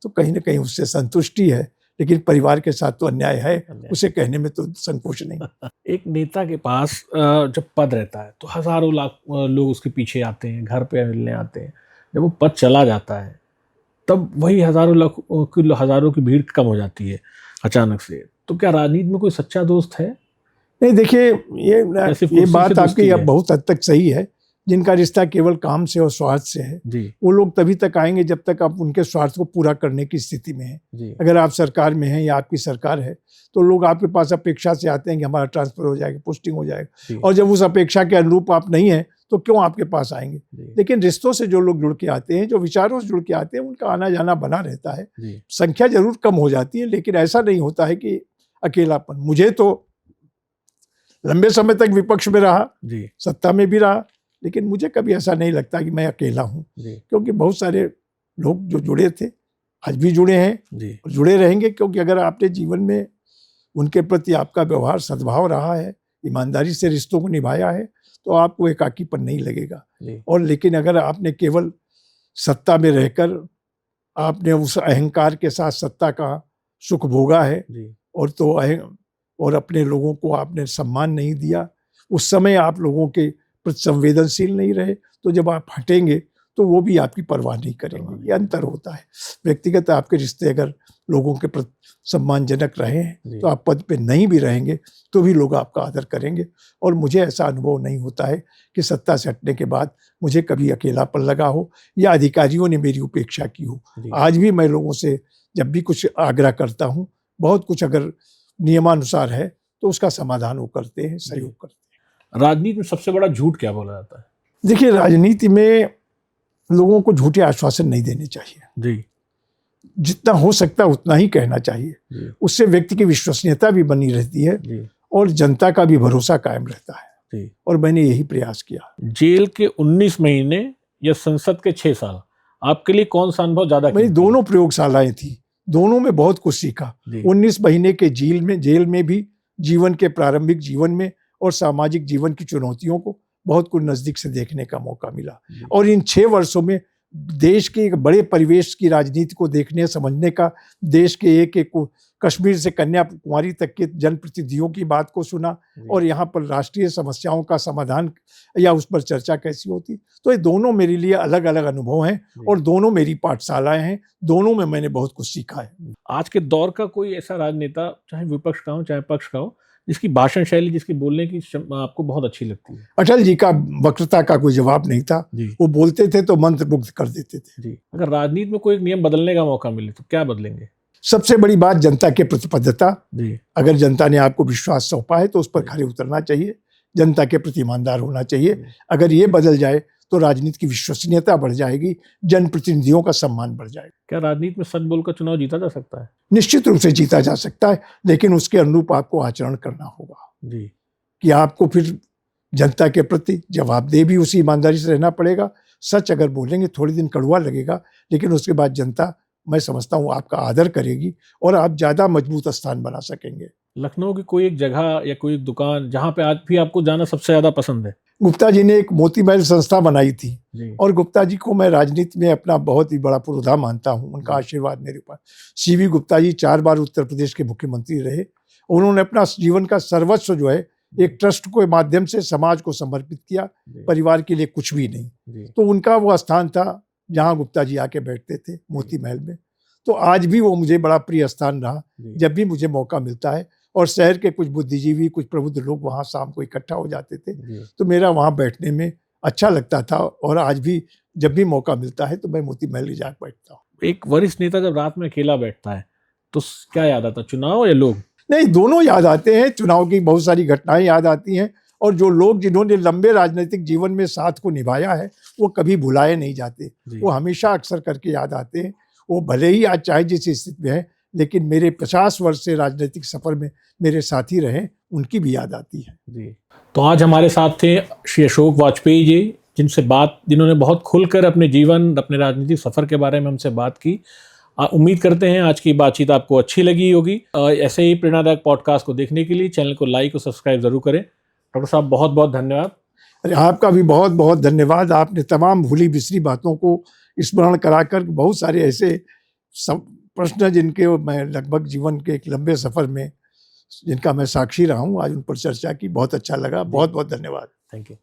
तो कहीं ना कहीं उससे संतुष्टि है। लेकिन परिवार के साथ तो अन्याय है, उसे कहने में तो संकोच नहीं। एक नेता के पास जब पद रहता है तो हजारों लाख लोग उसके पीछे आते हैं, घर पे मिलने आते हैं। जब वो पद चला जाता है तब वही हजारों की भीड़ कम हो जाती है अचानक से। तो क्या राजनीति में कोई सच्चा दोस्त है? नहीं, देखिए, ये बात आपकी अब बहुत हद तक सही है। जिनका रिश्ता केवल काम से और स्वार्थ से है, वो लोग तभी तक आएंगे जब तक आप उनके स्वार्थ को पूरा करने की स्थिति में हैं। अगर आप सरकार में हैं या आपकी सरकार है तो लोग आपके पास अपेक्षा से आते हैं कि हमारा ट्रांसफर हो जाएगा, पोस्टिंग हो जाएगा, और जब उस अपेक्षा के अनुरूप आप नहीं है तो क्यों आपके पास आएंगे। लेकिन रिश्तों से जो लोग जुड़ के आते हैं, जो विचारों से जुड़ के आते हैं, उनका आना जाना बना रहता है। संख्या जरूर कम हो जाती है, लेकिन ऐसा नहीं होता है कि अकेलापन। मुझे तो लंबे समय तक विपक्ष में रहा, सत्ता में भी रहा, लेकिन मुझे कभी ऐसा नहीं लगता कि मैं अकेला हूं, क्योंकि बहुत सारे लोग जो जुड़े थे आज भी जुड़े हैं और जुड़े रहेंगे। क्योंकि अगर आपने जीवन में उनके प्रति आपका व्यवहार सद्भाव रहा है, ईमानदारी से रिश्तों को निभाया है, तो आपको एकाकीपन नहीं लगेगा। और लेकिन अगर आपने केवल सत्ता में रहकर आपने उस अहंकार के साथ सत्ता का सुख भोगा है और अपने लोगों को आपने सम्मान नहीं दिया, उस समय आप लोगों के प्रति संवेदनशील नहीं रहे, तो जब आप हटेंगे तो वो भी आपकी परवाह नहीं करेंगे। ये अंतर होता है। व्यक्तिगत आपके रिश्ते अगर लोगों के प्रति सम्मानजनक रहे हैं तो आप पद पे नहीं भी रहेंगे तो भी लोग आपका आदर करेंगे। और मुझे ऐसा अनुभव नहीं होता है कि सत्ता से हटने के बाद मुझे कभी अकेलापन लगा हो या अधिकारियों ने मेरी उपेक्षा की हो। आज भी मैं लोगों से जब भी कुछ आग्रह करता हूँ, बहुत कुछ अगर नियमानुसार है तो उसका समाधान वो करते हैं, सहयोग करते हैं। राजनीति में सबसे बड़ा झूठ क्या बोला जाता है? देखिए, राजनीति में लोगों को झूठे आश्वासन नहीं देने चाहिए। जितना हो सकता है उतना ही कहना चाहिए। उससे व्यक्ति की विश्वसनीयता भी बनी रहती है और जनता का भी भरोसा कायम रहता है। और मैंने यही प्रयास किया। जेल के 19 महीने या संसद के 6 साल, आपके लिए कौन सा अनुभव ज्यादा? मेरी दोनों प्रयोगशालाएं थी, दोनों में बहुत कुछ सीखा। 19 महीने के जेल में भी जीवन के प्रारंभिक जीवन में और सामाजिक जीवन की चुनौतियों को बहुत कुछ नजदीक से देखने का मौका मिला। और इन 6 वर्षों में देश के एक बड़े परिवेश की राजनीति को देखने समझने का, देश के एक कश्मीर से कन्याकुमारी तक के जनप्रतिनिधियों की बात को सुना और यहाँ पर राष्ट्रीय समस्याओं का समाधान या उस पर चर्चा कैसी होती। तो ये दोनों मेरे लिए अलग अलग अनुभव हैं और दोनों मेरी पाठशालाएं हैं। दोनों में मैंने बहुत कुछ सीखा है। आज के दौर का कोई ऐसा राजनेता, चाहे विपक्ष का हो चाहे पक्ष का हो, जिसकी भाषण शैली, जिसकी बोलने की आपको बहुत अच्छी लगती है? अटल जी का वक्तृता का कोई जवाब नहीं था। वो बोलते थे तो मंत्रमुग्ध कर देते थे। अगर राजनीति में कोई एक नियम बदलने का मौका मिले तो क्या बदलेंगे? सबसे बड़ी बात जनता के प्रतिबद्धता। अगर जनता ने आपको विश्वास सौंपा है तो उस पर खरे उतरना चाहिए, जनता के प्रति ईमानदार होना चाहिए। अगर ये बदल जाए तो राजनीति की विश्वसनीयता बढ़ जाएगी, जनप्रतिनिधियों का सम्मान बढ़ जाएगा। क्या राजनीति में सच बोलकर चुनाव जीता जा सकता है? निश्चित रूप से जीता जा सकता है, लेकिन उसके अनुरूप आपको आचरण करना होगा कि आपको फिर जनता के प्रति जवाबदेह भी उसी ईमानदारी से रहना पड़ेगा। सच अगर बोलेंगे थोड़े दिन कड़वा लगेगा, लेकिन उसके बाद जनता, मैं समझता हूँ, आपका आदर करेगी और आप ज्यादा मजबूत स्थान बना सकेंगे। लखनऊ की कोई एक जगह या कोई एक दुकान जहाँ पे आज भी आपको जाना सबसे ज्यादा पसंद है? गुप्ता जी ने एक मोती महल संस्था बनाई थी जी। और गुप्ता जी को मैं राजनीति में अपना बहुत ही बड़ा पुरोधा मानता हूँ। उनका आशीर्वाद मेरे ऊपर। सीवी गुप्ता जी 4 बार उत्तर प्रदेश के मुख्यमंत्री रहे। उन्होंने अपना जीवन का सर्वस्व जो है एक ट्रस्ट के माध्यम से समाज को समर्पित किया, परिवार के लिए कुछ भी नहीं। तो उनका वो स्थान था जहाँ गुप्ता जी आके बैठते थे, मोती महल में। तो आज भी वो मुझे बड़ा प्रिय स्थान रहा। जब भी मुझे मौका मिलता है और शहर के कुछ बुद्धिजीवी, कुछ प्रबुद्ध लोग वहाँ शाम को इकट्ठा हो जाते थे, तो मेरा वहाँ बैठने में अच्छा लगता था। और आज भी जब भी मौका मिलता है तो मैं मोती महल ही जाकर बैठता हूँ। एक वरिष्ठ नेता जब रात में अकेला बैठता है तो क्या याद आता, चुनाव या लोग? नहीं, दोनों याद आते हैं। चुनाव की बहुत सारी घटनाएं याद आती हैं और जो लोग जिन्होंने लंबे राजनीतिक जीवन में साथ को निभाया है वो कभी भुलाए नहीं जाते। वो हमेशा अक्सर करके याद आते हैं। वो भले ही आज चाहे जिस स्थिति में है, लेकिन मेरे 50 वर्ष से राजनीतिक सफर में मेरे साथी रहे, उनकी भी याद आती है। जी। तो आज हमारे साथ थे श्री अशोक वाजपेयी जी, जिन्होंने बहुत खुलकर अपने जीवन, अपने राजनीतिक सफर के बारे में हमसे बात की। उम्मीद करते हैं आज की बातचीत आपको अच्छी लगी होगी। ऐसे ही प्रेरणादायक पॉडकास्ट को देखने के लिए चैनल को लाइक और सब्सक्राइब जरूर करें। डॉक्टर साहब, बहुत बहुत धन्यवाद। अरे, आपका भी बहुत बहुत धन्यवाद। आपने तमाम भूली बिसरी बातों को स्मरण कराकर बहुत सारे ऐसे प्रश्न जिनके मैं लगभग जीवन के एक लंबे सफर में जिनका मैं साक्षी रहा हूँ, आज उन पर चर्चा की। बहुत अच्छा लगा। बहुत बहुत धन्यवाद। Thank you.